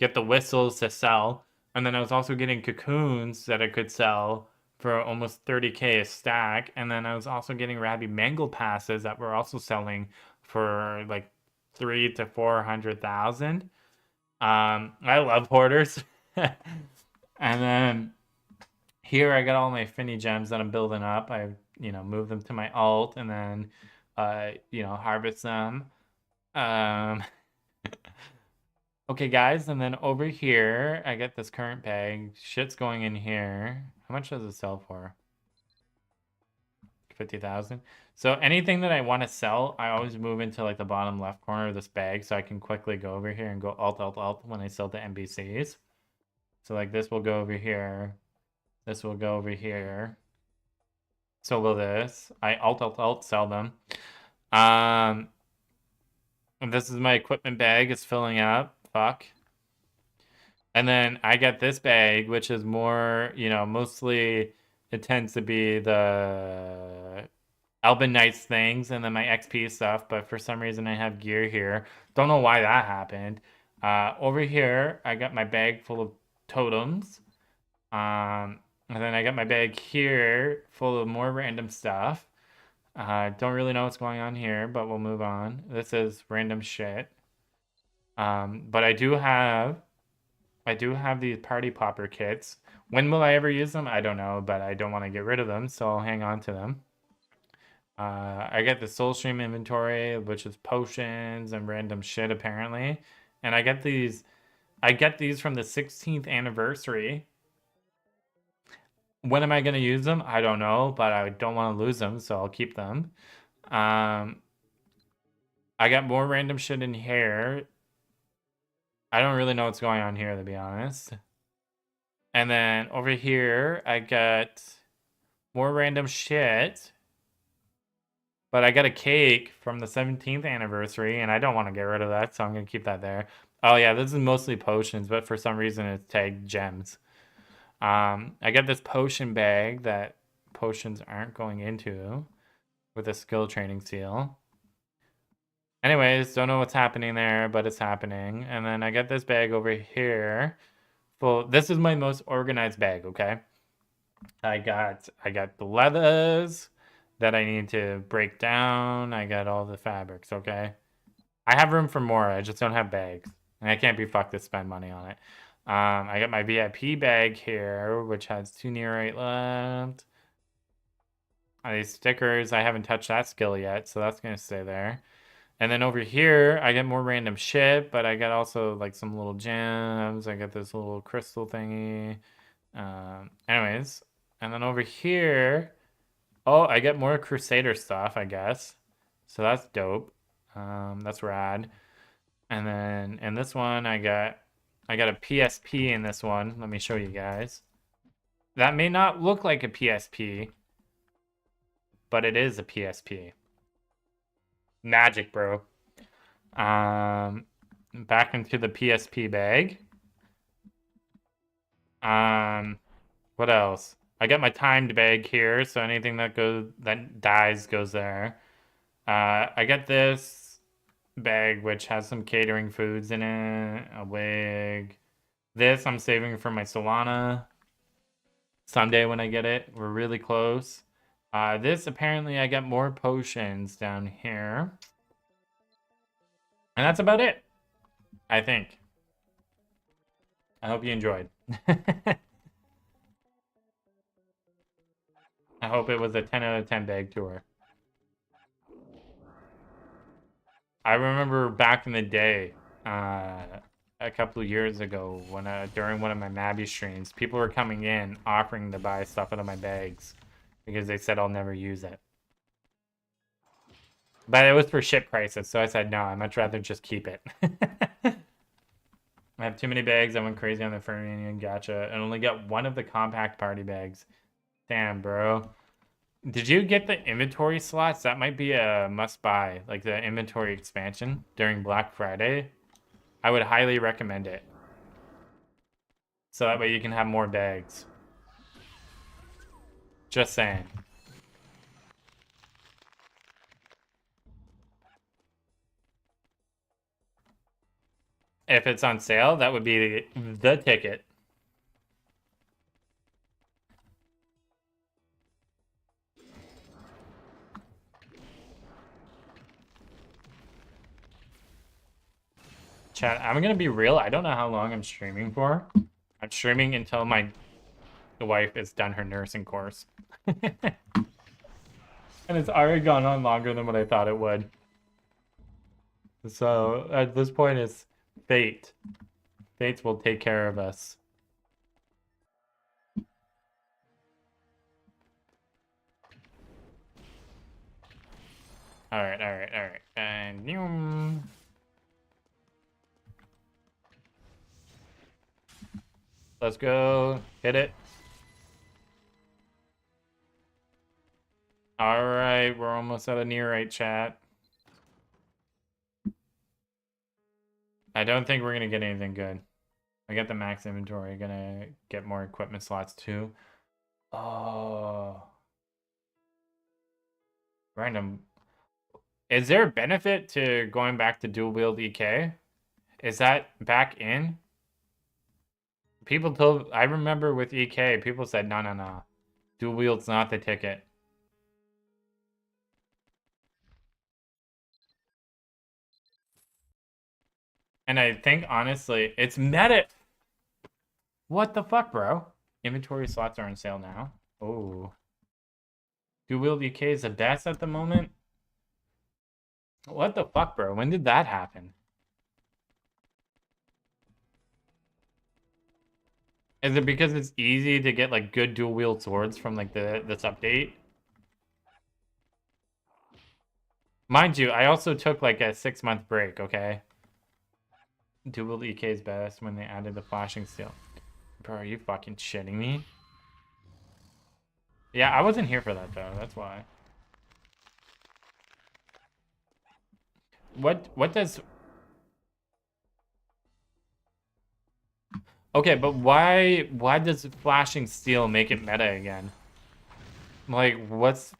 get the whistles to sell. And then I was also getting cocoons that I could sell for almost 30k a stack. And then I was also getting raspy mango passes that were also selling for like 3 to 400,000. I love hoarders. And then here I got all my finny gems that I'm building up. I, move them to my alt and then, harvest them. Um, okay, guys, and then over here, I get this current bag. Shit's going in here. How much does it sell for? 50,000. So anything that I want to sell, I always move into like the bottom left corner of this bag so I can quickly go over here and go alt, alt, alt when I sell to NPCs. So like this will go over here. This will go over here. So will this. I alt, alt, alt, sell them. And this is my equipment bag. It's filling up. Fuck. And then I get this bag, which is more, mostly it tends to be the Albin Knights things and then my XP stuff. But for some reason, I have gear here. Don't know why that happened. Over here, I got my bag full of totems. And then I got my bag here full of more random stuff. Don't really know what's going on here, but we'll move on. This is random shit. But I do have these party popper kits. When will I ever use them? I don't know, but I don't want to get rid of them, so I'll hang on to them. I get the Soul Stream inventory, which is potions and random shit apparently. And I get these from the 16th anniversary. When am I going to use them? I don't know, but I don't want to lose them, so I'll keep them. I got more random shit in here. I don't really know what's going on here, to be honest. And then over here, I got more random shit. But I got a cake from the 17th anniversary, and I don't want to get rid of that, so I'm going to keep that there. Oh, yeah, this is mostly potions, but for some reason it's tagged gems. I got this potion bag that potions aren't going into with a skill training seal. Anyways, don't know what's happening there, but it's happening. And then I got this bag over here. This is my most organized bag, okay? I got the leathers that I need to break down. I got all the fabrics, okay? I have room for more, I just don't have bags. And I can't be fucked to spend money on it. I got my VIP bag here, which has 2 nearite left. These stickers, I haven't touched that skill yet, so that's going to stay there. And then over here, I get more random shit, but I got also like some little gems. I got this little crystal thingy. Anyways, and then over here, oh, I get more Crusader stuff, I guess. So that's dope. That's rad. And then in this one, I got a PSP in this one. Let me show you guys. That may not look like a PSP, but it is a PSP. Magic, bro. Back into the PSP bag. What else? I got my timed bag here, so anything that dies goes there. I got this bag which has some catering foods in it, a wig. This I'm saving for my Solana someday when I get it. We're really close. This apparently I got more potions down here. And that's about it, I think. I hope you enjoyed. I hope it was a 10 out of 10 bag tour. I remember back in the day, a couple of years ago, when during one of my Mabby streams, people were coming in offering to buy stuff out of my bags because they said I'll never use it. But it was for ship prices, so I said no, I'd much rather just keep it. I have too many bags. I went crazy on the Fermian gacha and only got one of the compact party bags. Damn, bro. Did you get the inventory slots? That might be a must-buy, like the inventory expansion during Black Friday. I would highly recommend it. So that way you can have more bags. Just saying. If it's on sale, that would be the ticket. Chat, I'm gonna be real. I don't know how long I'm streaming for. I'm streaming until my wife is done her nursing course. And it's already gone on longer than what I thought it would. So at this point, it's fate. Fate will take care of us. All right. And let's go. Hit it. All right, we're almost at a near right, chat. I don't think we're gonna get anything good. I get the max inventory. Gonna get more equipment slots too. Oh, random. Is there a benefit to going back to dual wield EK? Is that back in? People told. I remember with EK, people said no. Dual wield's not the ticket. And I think honestly, it's meta. What the fuck, bro? Inventory slots are on sale now. Oh. Dual wield EK is the best at the moment? What the fuck, bro? When did that happen? Is it because it's easy to get like good dual wield swords from like this update? Mind you, I also took like a 6-month break, okay? Dual wield EK is best when they added the flashing steel. Bro, are you fucking shitting me? Yeah, I wasn't here for that though, that's why. What does... Okay, but why does flashing steel make it meta again? Like, what's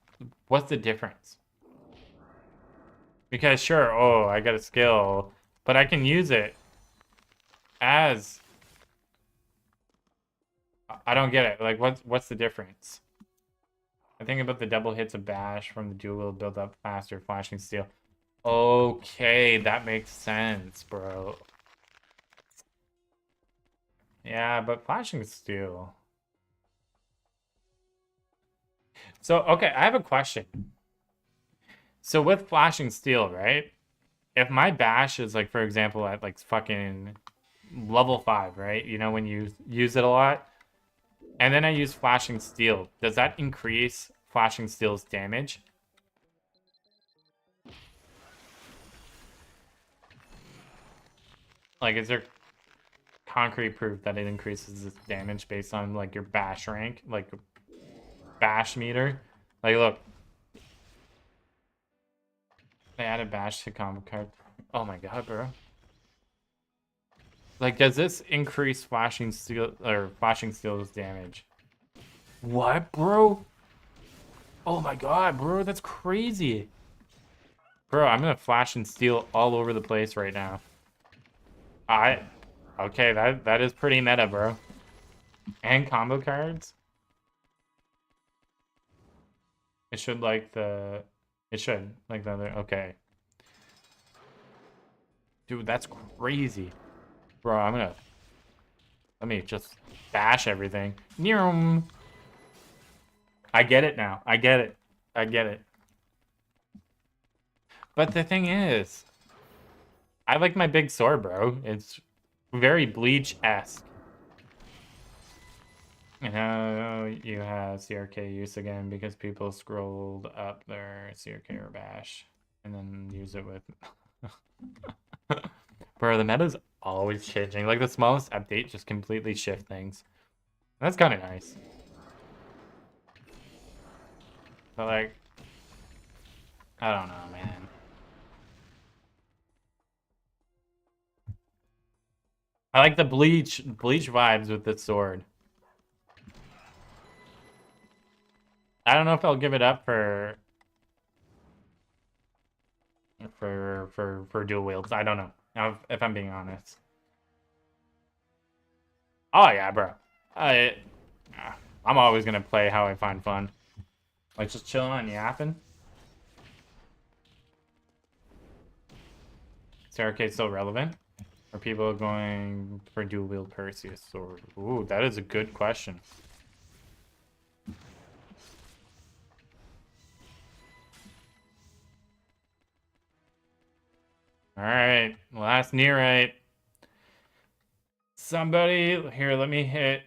the difference? Because sure, oh, I got a skill, but I can use it as... I don't get it. Like, what's the difference? I think about the double hits of bash from the dual wield build up faster, flashing steel. Okay, that makes sense, bro. Yeah, but flashing steel. So, okay, I have a question. So with flashing steel, right? If my bash is like, for example, at like fucking level 5, right? You know, when you use it a lot, and then I use flashing steel, does that increase flashing steel's damage? Like, is there concrete proof that it increases its damage based on like your bash rank, like bash meter? Like, look, they added bash to combo card. Oh my god, bro. Like, does this increase flashing steel or flashing steel's damage? What, bro? Oh my god, bro, that's crazy. Bro, I'm gonna flash and steal all over the place right now. Okay, that is pretty meta, bro. And combo cards? It should like the... It should, like the other... Okay. Dude, that's crazy. Bro, I'm gonna... Let me just bash everything. I get it now. I get it. I get it. But the thing is... I like my big sword, bro. It's very Bleach-esque. Now you have CRK use again because people scrolled up their CRK or bash and then use it with... Bro, the meta's always changing. Like, the smallest update just completely shift things. That's kind of nice. But, like... I don't know, man. I like the bleach vibes with this sword. I don't know if I'll give it up for dual wields. I don't know if I'm being honest. Oh yeah, bro. I I'm always gonna play how I find fun. Like just chilling and yapping. Is Arcade still relevant? Are people going for dual wield Perseus sword? Ooh, that is a good question. Alright, last Nearite. Somebody here, let me hit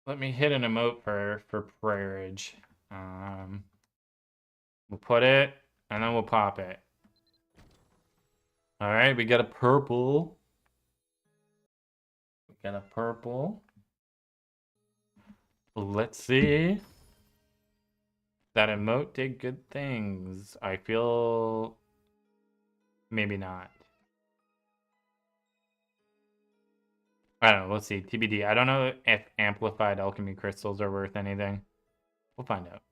an emote for prayerage. We'll put it and then we'll pop it. Alright, we got a purple. We got a purple. Let's see. That emote did good things. I feel maybe not. I don't know. Let's see. TBD. I don't know if amplified alchemy crystals are worth anything. We'll find out.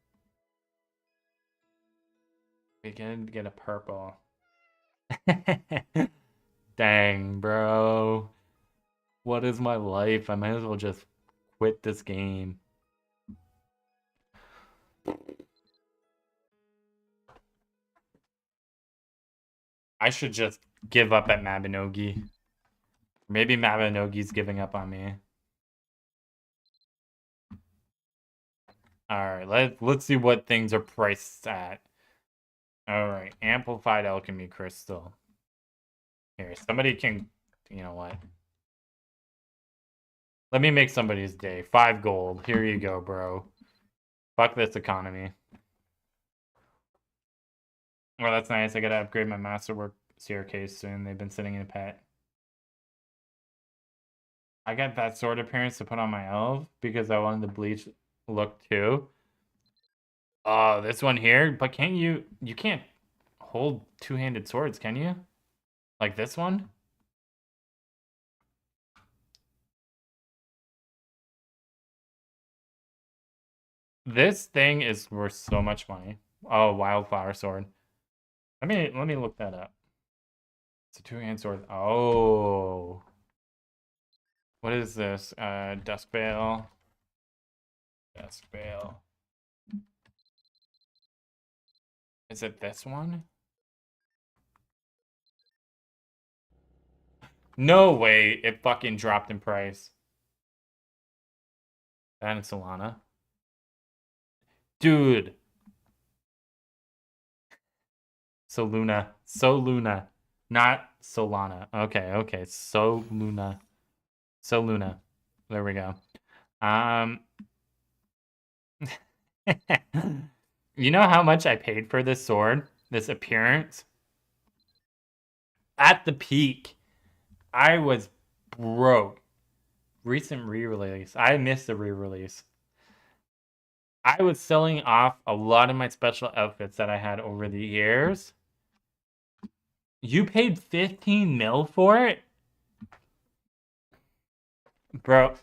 We can get a purple. Dang, bro. What is my life? I might as well just quit this game. I should just give up at Mabinogi. Maybe Mabinogi's giving up on me. Alright, let's see what things are priced at. Alright, amplified alchemy crystal. Here, somebody can, you know what? Let me make somebody's day. 5 gold. Here you go, bro. Fuck this economy. Well, that's nice. I gotta upgrade my masterwork staircase soon. They've been sitting in a pet. I got that sword appearance to put on my elf because I wanted the bleach look too. Oh, this one here? But can't you can't hold two-handed swords, can you? Like this one? This thing is worth so much money. Oh, wildflower sword. Let me look that up. It's a two-hand sword. Oh. What is this? Dusk Veil. Dusk Veil. Is it this one? No way it fucking dropped in price. That is Solana. Dude. Soluna. Not Solana. Okay. Soluna. There we go. You know how much I paid for this sword? This appearance? At the peak, I was broke. Recent re-release. I missed the re-release. I was selling off a lot of my special outfits that I had over the years. You paid 15 mil for it? Bro,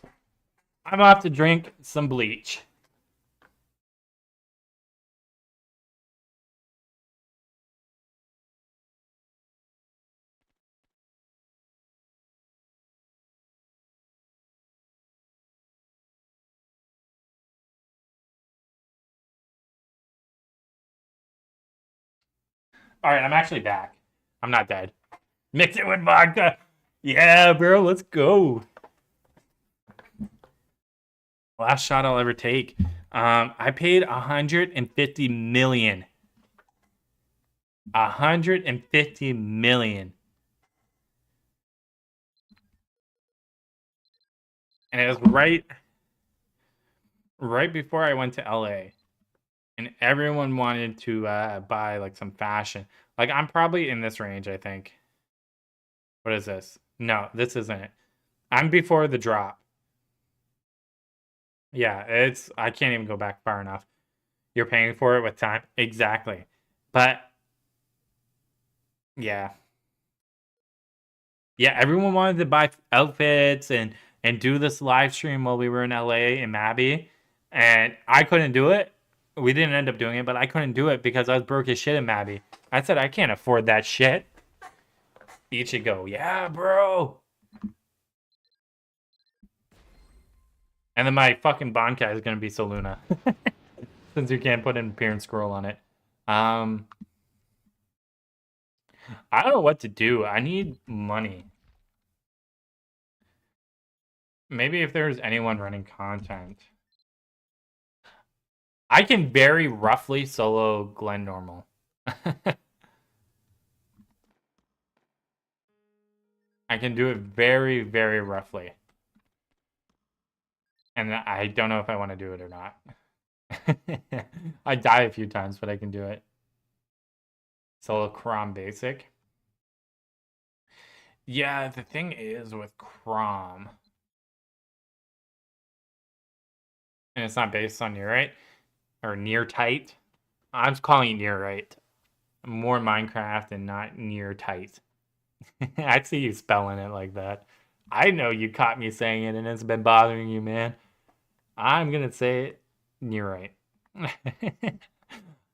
I'm off to drink some bleach. Alright, I'm actually back. I'm not dead. Mix it with vodka. Yeah, bro, let's go. Last shot I'll ever take. I paid 150 million. 150 million. And it was right before I went to LA. And everyone wanted to buy like some fashion. Like I'm probably in this range, I think. What is this? No, this isn't it. I'm before the drop. Yeah, I can't even go back far enough. You're paying for it with time. Exactly. But yeah. Yeah, everyone wanted to buy outfits and do this live stream while we were in LA in Mabby, and I couldn't do it. We didn't end up doing it, but I couldn't do it because I was broke as shit in Mabby. I said I can't afford that shit. Ichigo, yeah, bro. And then my fucking Bankai is gonna be Soluna, since you can't put an appearance scroll on it. Um, I don't know what to do. I need money. Maybe if there's anyone running content. I can very roughly solo Glen Normal. I can do it very, very roughly. And I don't know if I want to do it or not. I die a few times, but I can do it. Solo Crom Basic. Yeah, the thing is with Crom, and it's not based on near right or near tight. I'm calling it near right. More Minecraft and not near tight. I see you spelling it like that. I know you caught me saying it and it's been bothering you, man. I'm gonna say it near right.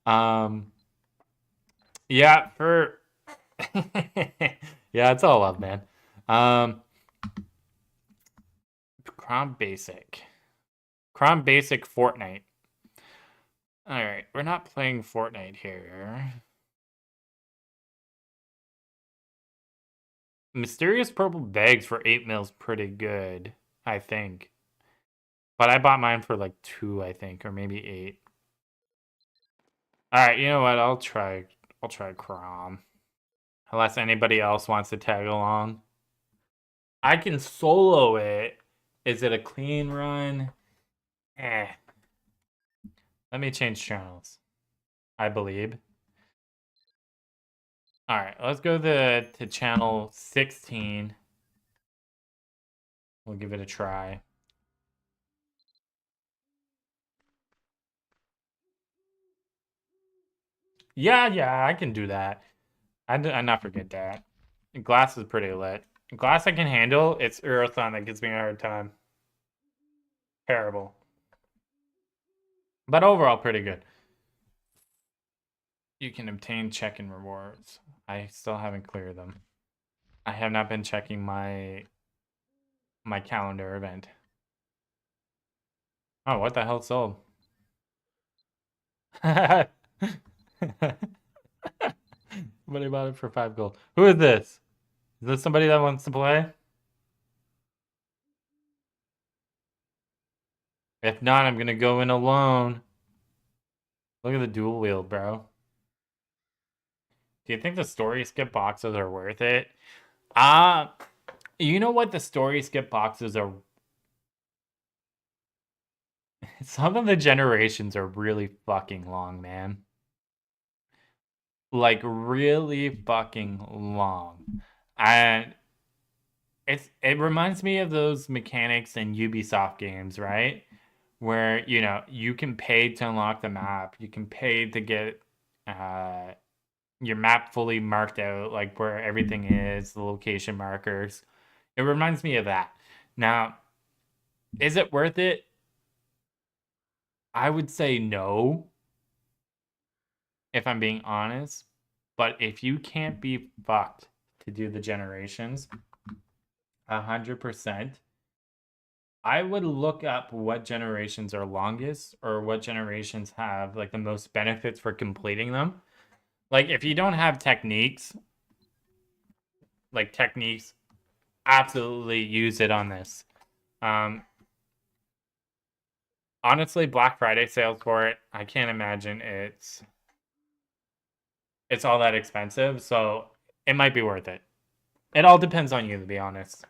um yeah, for yeah, it's all love, man. Um Crom Basic. Crom Basic Fortnite. Alright, we're not playing Fortnite here. Mysterious purple bags for 8 mils pretty good, I think. But I bought mine for like 2, I think, or maybe 8. Alright, you know what? I'll try Crom. Unless anybody else wants to tag along. I can solo it. Is it a clean run? Eh. Let me change channels. I believe. Alright, let's go to channel 16. We'll give it a try. Yeah, I can do that. I not forget that. Glass is pretty lit. Glass I can handle. It's Earthon that gives me a hard time. Terrible. But overall, pretty good. You can obtain check-in rewards. I still haven't cleared them. I have not been checking my calendar event. Oh, what the hell sold? Somebody bought it for 5 gold. Who is this? Is this somebody that wants to play? If not, I'm gonna go in alone. Look at the dual wield, bro. Do you think the story skip boxes are worth it? You know what? The story skip boxes are. Some of the generations are really fucking long, man. Like really fucking long. And it reminds me of those mechanics in Ubisoft games, right? Where, you know, you can pay to unlock the map. You can pay to get your map fully marked out, like where everything is, the location markers. It reminds me of that. Now, is it worth it? I would say no, if I'm being honest. But if you can't be fucked to do the generations, 100%, I would look up what generations are longest or what generations have like the most benefits for completing them. Like if you don't have techniques, like techniques, absolutely use it on this. Um, Honestly, Black Friday sales for it, I can't imagine it's all that expensive, so it might be worth it. It all depends on you, to be honest.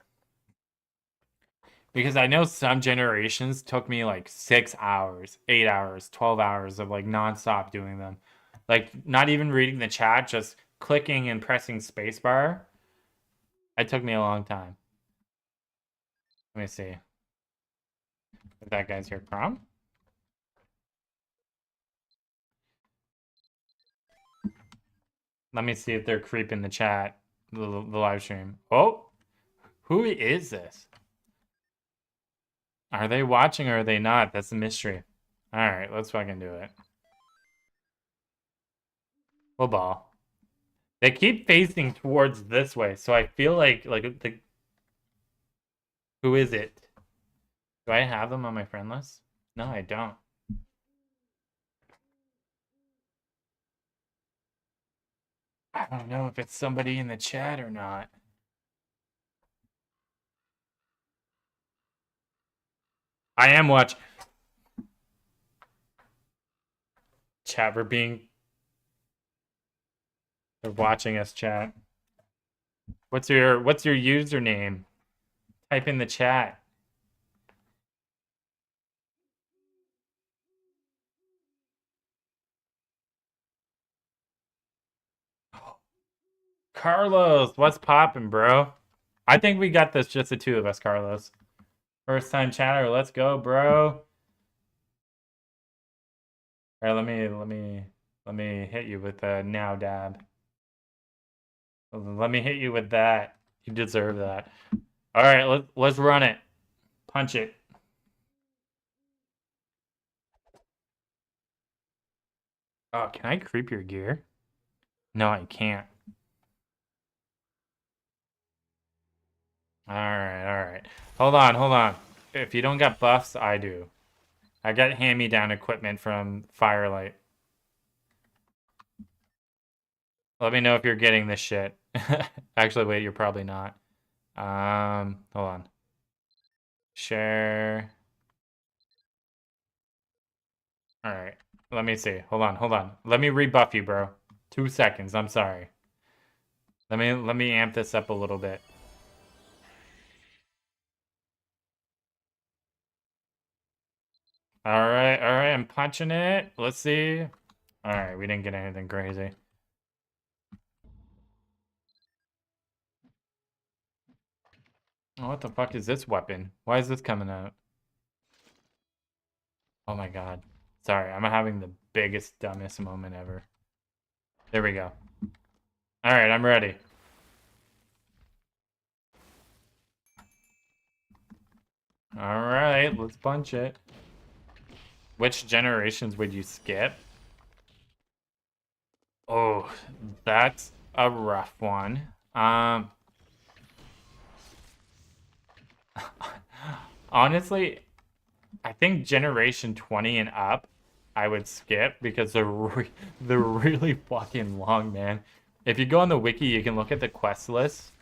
Because I know some generations took me like 6 hours, 8 hours, 12 hours of like nonstop doing them. Like not even reading the chat, just clicking and pressing spacebar. It took me a long time. Let me see if that guy's here. Crom? Let me see if they're creeping the chat, the live stream. Oh, Who is this? Are they watching or are they not? That's a mystery. All right, let's fucking do it. We'll ball. They keep facing towards this way, so I feel like the. Who is it? Do I have them on my friend list? No, I don't. I don't know if it's somebody in the chat or not. I am watching. Chat, we're being. They're watching us, chat. What's your username? Type in the chat. Carlos, what's poppin', bro? I think we got this, just the two of us, Carlos. First time chatter, let's go, bro. All right, let me hit you with a now dab. Let me hit you with that. You deserve that. All right, let's run it. Punch it. Oh, can I creep your gear? No, I can't. All right. Hold on. If you don't got buffs, I do. I got hand-me-down equipment from Firelight. Let me know if you're getting this shit. Actually, wait, you're probably not. Hold on. Share. All right. Let me see. Hold on. Let me rebuff you, bro. 2 seconds. I'm sorry. Let me amp this up a little bit. All right. I'm punching it. Let's see. All right, we didn't get anything crazy. Oh, what the fuck is this weapon? Why is this coming out? Oh my god. Sorry, I'm having the biggest, dumbest moment ever. There we go. All right, I'm ready. All right, let's punch it. Which generations would you skip? Oh, that's a rough one. Honestly, I think generation 20 and up, I would skip because they're really fucking long, man. If you go on the wiki, you can look at the quest list.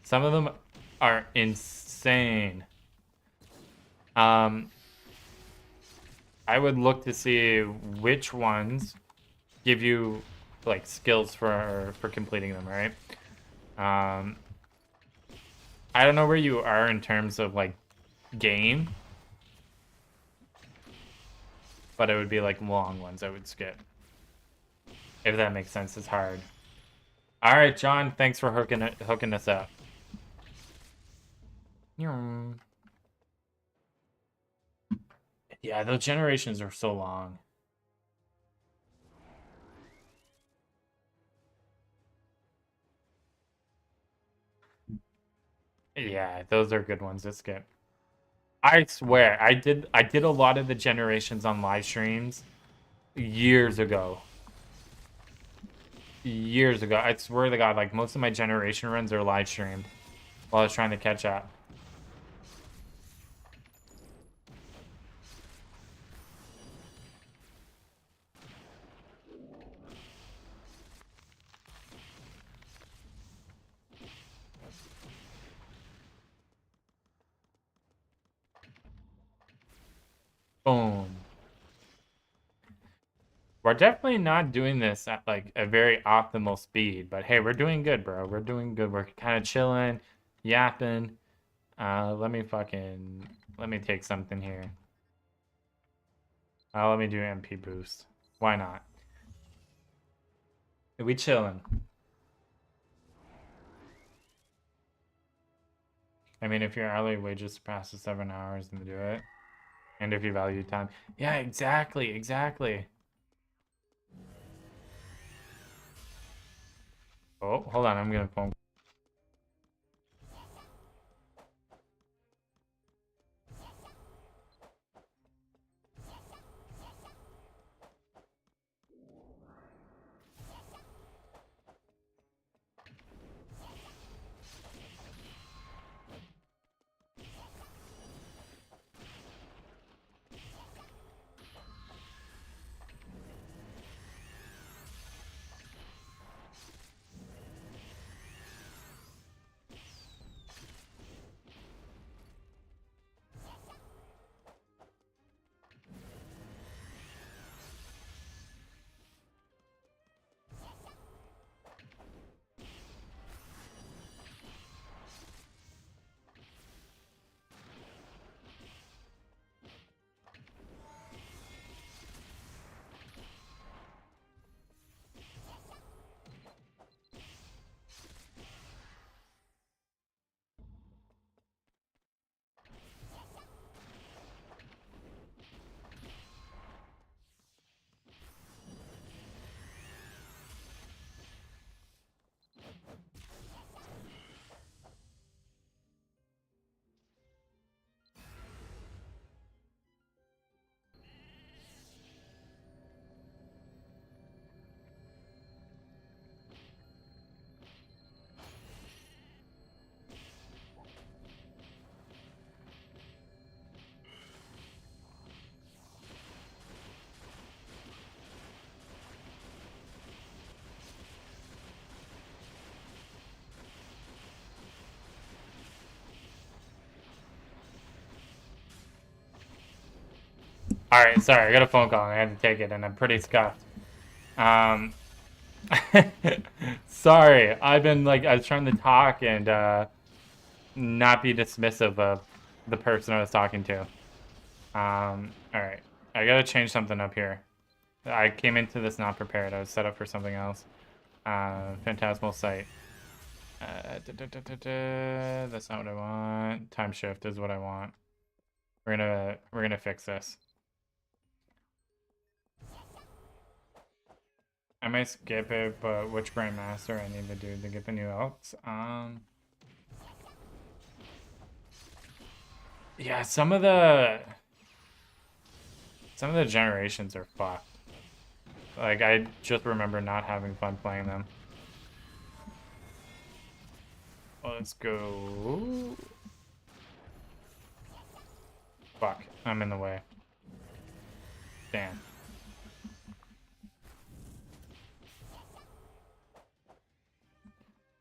Some of them are insane. I would look to see which ones give you like skills for completing them, right? I don't know where you are in terms of like game, but it would be like long ones I would skip. If that makes sense, it's hard. All right, John, thanks for hooking us up. Yeah, those generations are so long. Yeah, those are good ones to skip. I swear, I did a lot of the generations on live streams years ago. Years ago. I swear to God, like most of my generation runs are live streamed while I was trying to catch up. Boom. We're definitely not doing this at like a very optimal speed, but hey, we're doing good, bro. We're doing good. We're kind of chilling, yapping. Let me take something here. Let me do MP boost. Why not? We chilling. I mean, if your hourly wages surpasses 7 hours, then do it. And if you value time. Yeah, exactly. Oh, hold on, I'm gonna phone. Alright, sorry, I got a phone call and I had to take it and I'm pretty scuffed. Sorry, I've been like, I was trying to talk and not be dismissive of the person I was talking to. Alright, I gotta change something up here. I came into this not prepared, I was set up for something else. Phantasmal Sight. That's not what I want. Time shift is what I want. We're gonna fix this. I might skip it, but which Grandmaster I need to do to get the new elks? Yeah, some of the generations are fucked. Like, I just remember not having fun playing them. Well, let's go. Fuck, I'm in the way. Damn.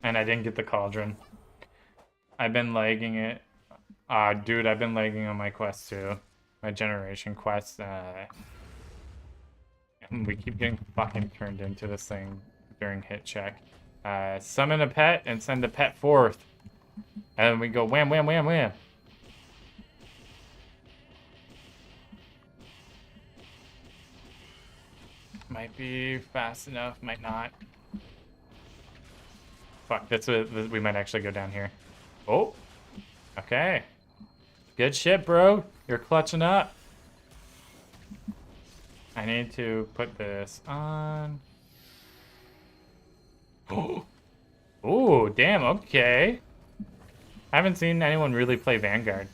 And I didn't get the cauldron. I've been lagging it. Dude, I've been lagging on my quest too. My generation quest. We keep getting fucking turned into this thing during hit check. Summon a pet and send the pet forth. And then we go wham, wham, wham, wham. Might be fast enough, might not. Fuck, we might actually go down here. Oh, okay. Good shit, bro. You're clutching up. I need to put this on. Oh, damn, okay. I haven't seen anyone really play Vanguard.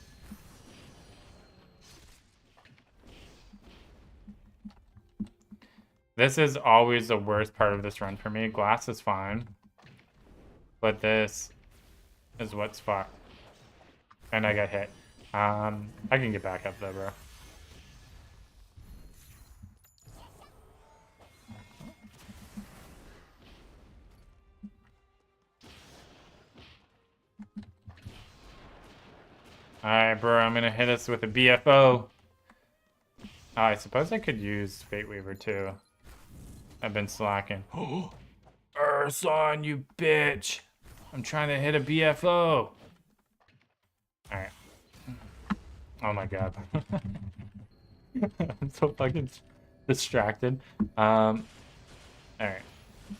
This is always the worst part of this run for me. Glass is fine. But this is what's fucked. And I got hit. I can get back up though, bro. Alright, bro, I'm gonna hit us with a BFO. I suppose I could use Fate Weaver too. I've been slacking. Urson, you bitch! I'm trying to hit a BFO. Alright. Oh my god. I'm so fucking distracted. Alright.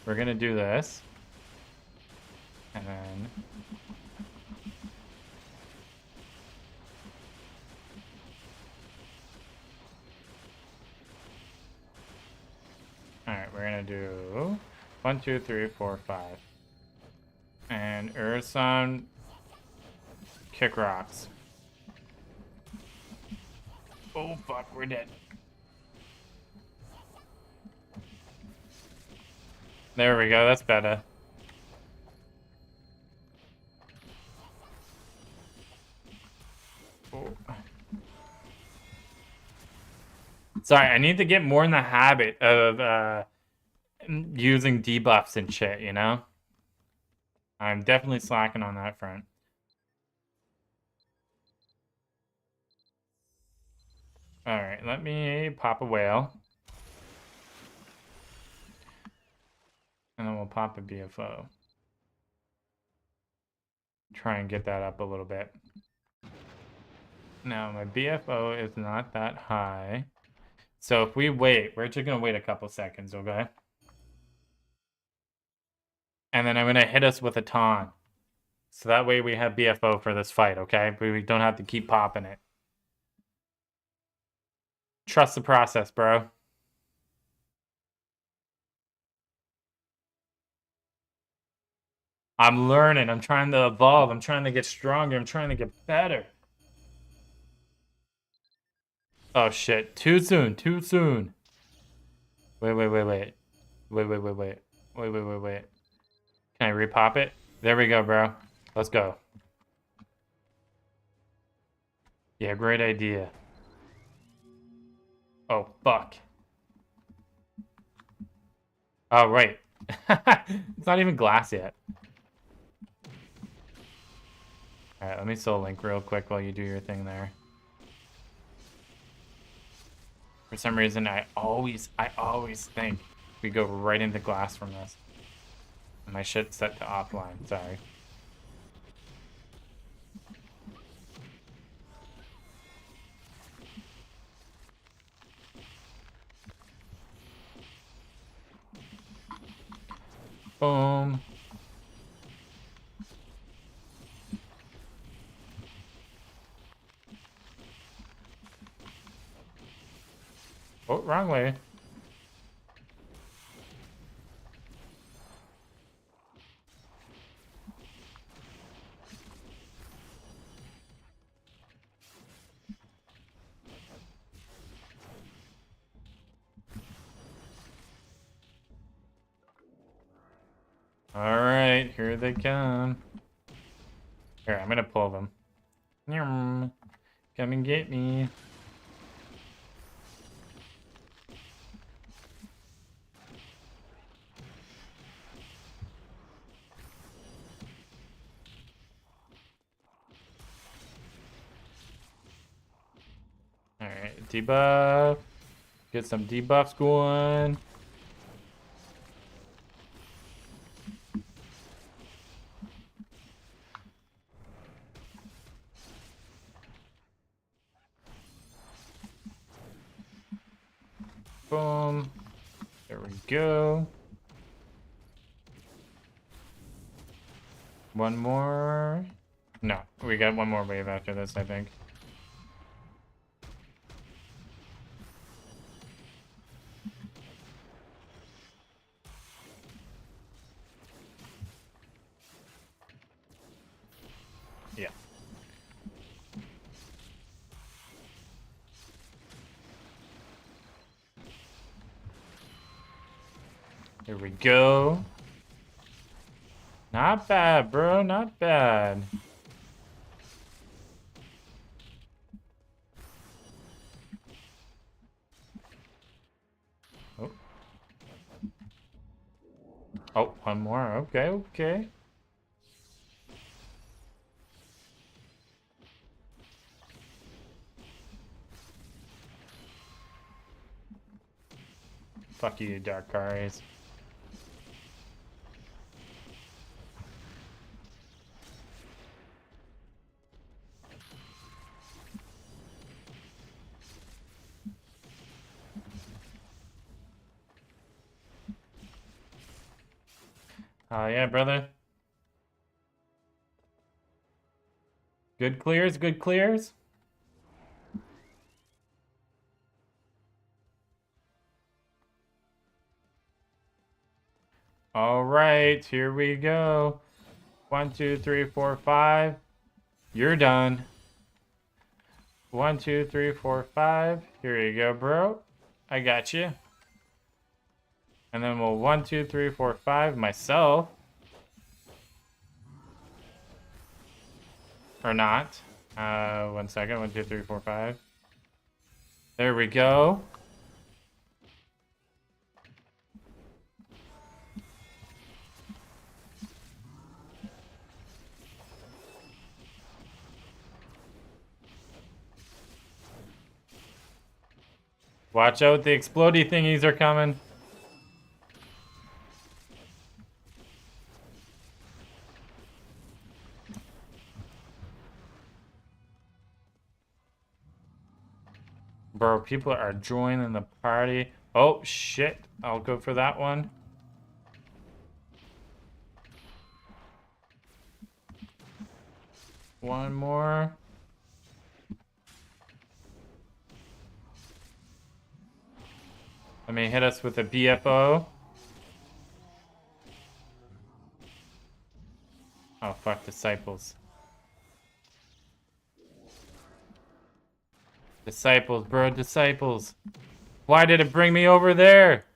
We're gonna do this. And then... Alright, we're gonna do 1, 2, 3, 4, 5. And Urson kick rocks. Oh fuck, we're dead. There we go, that's better. Oh. Sorry, I need to get more in the habit of using debuffs and shit, you know? I'm definitely slacking on that front. Alright, let me pop a whale. And then we'll pop a BFO. Try and get that up a little bit. Now, my BFO is not that high. So if we wait, we're just going to wait a couple seconds, okay? And then I'm going to hit us with a taunt. So that way we have BFO for this fight, okay? We don't have to keep popping it. Trust the process, bro. I'm learning. I'm trying to evolve. I'm trying to get stronger. I'm trying to get better. Oh, shit. Too soon. Too soon. Wait. Wait. Can I repop it? There we go, bro. Let's go. Yeah, great idea. Oh, fuck. Oh, right. It's not even glass yet. Alright, let me soul link real quick while you do your thing there. some reason, I always think we go right into glass from this. My shit's set to offline, sorry. Boom. Oh, wrong way. Alright, here they come. Here, I'm gonna pull them. Come and get me. Alright, debuff. Get some debuffs going. Boom. There we go. One more. No, we got one more wave after this, I think. Yeah. Here we go. Not bad, bro. Not bad. Oh. Oh, one more. Okay, okay. Fuck you, Dark Karis. Oh, yeah, brother. Good clears, good clears. All right, here we go. 1, 2, 3, 4, 5. You're done. 1, 2, 3, 4, 5. Here you go, bro. I got you. And then we'll 1, 2, 3, 4, 5 myself. Or not. 1 second. 1, 2, 3, 4, 5. There we go. Watch out, the explodey thingies are coming. Bro, people are joining the party. Oh, shit. I'll go for that one. One more. Let me hit us with a BFO. Oh, fuck, disciples. Disciples, bro, disciples. Why did it bring me over there?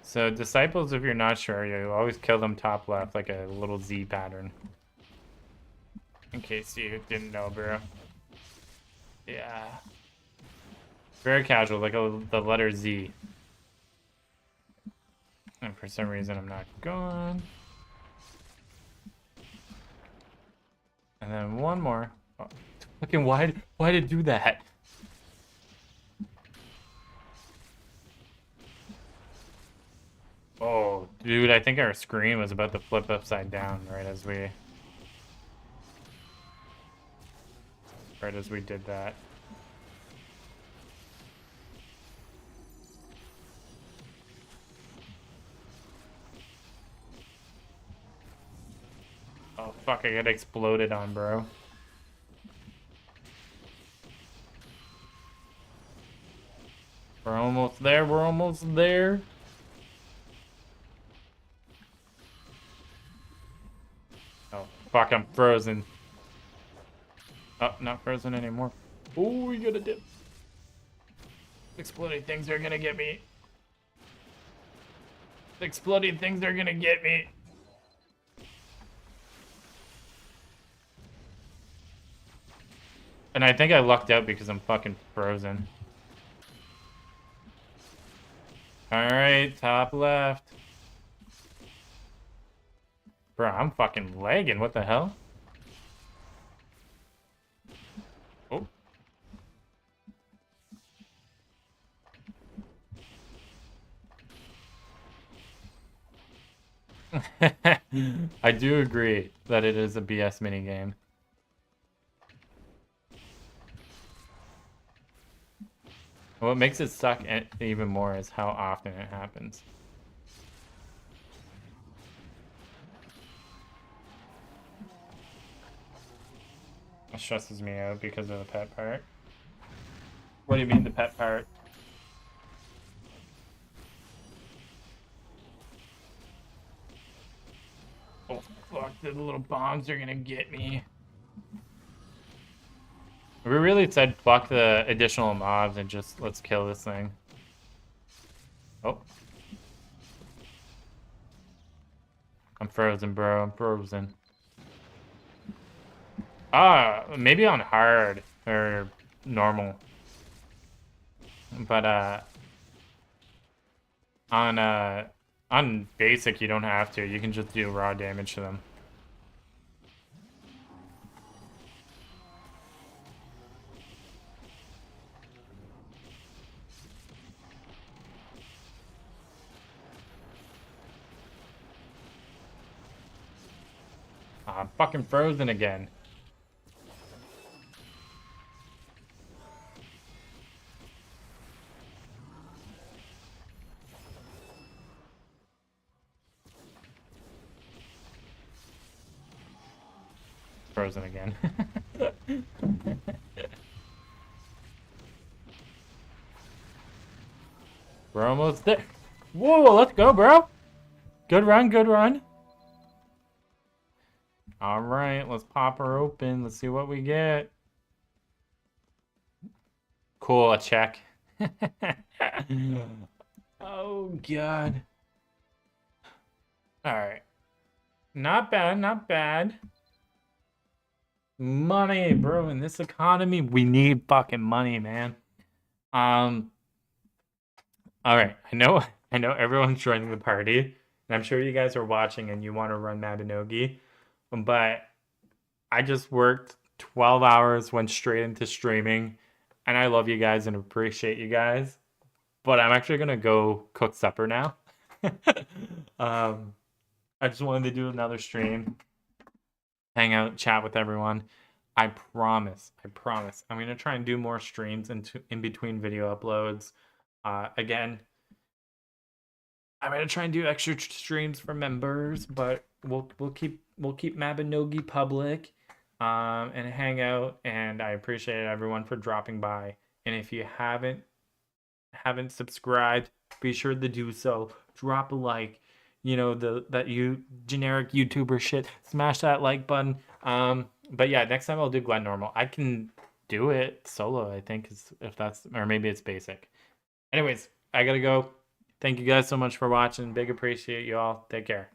So disciples, if you're not sure, you always kill them top left, like a little Z pattern. In case you didn't know, bro. Yeah. Very casual, like the letter Z. And for some reason, I'm not going. And then one more. Oh, fucking why did it do that? Oh, dude, I think our screen was about to flip upside down right as we did that. Oh fuck, I got exploded on, bro. We're almost there, we're almost there. Oh fuck, I'm frozen. Oh, not frozen anymore. Oh, we got a dip. Exploding things are gonna get me. Exploding things are gonna get me. And I think I lucked out because I'm fucking frozen. Alright, top left. Bro, I'm fucking lagging. What the hell? Oh. I do agree that it is a BS minigame. What makes it suck even more is how often it happens. It stresses me out because of the pet part. What do you mean the pet part? Oh fuck, the little bombs are gonna get me. We really said fuck the additional mobs and just let's kill this thing. Oh. I'm frozen, bro. I'm frozen. Maybe on hard or normal. But on basic you don't have to. You can just do raw damage to them. I'm fucking frozen again. Frozen again. We're almost there. Whoa, let's go, bro. Good run, good run. All right, let's pop her open. Let's see what we get. Cool, a check. Oh, God. All right. Not bad, not bad. Money, bro. In this economy, we need fucking money, man. All right. I know everyone's joining the party, and I'm sure you guys are watching and you want to run Mabinogi, but I just worked 12 hours, went straight into streaming, and I love you guys and appreciate you guys, but I'm actually gonna go cook supper now. I just wanted to do another stream, hang out, chat with everyone. I promise, I'm gonna try and do more streams in between video uploads. Again, I'm gonna try and do extra streams for members, but we'll keep Mabinogi public, and hang out. And I appreciate everyone for dropping by. And if you haven't subscribed, be sure to do so. Drop a like. You know, that generic YouTuber shit. Smash that like button. But yeah, next time I'll do Glen normal. I can do it solo, I think, if that's, or maybe it's basic. Anyways, I gotta go. Thank you guys so much for watching. Big appreciate you all. Take care.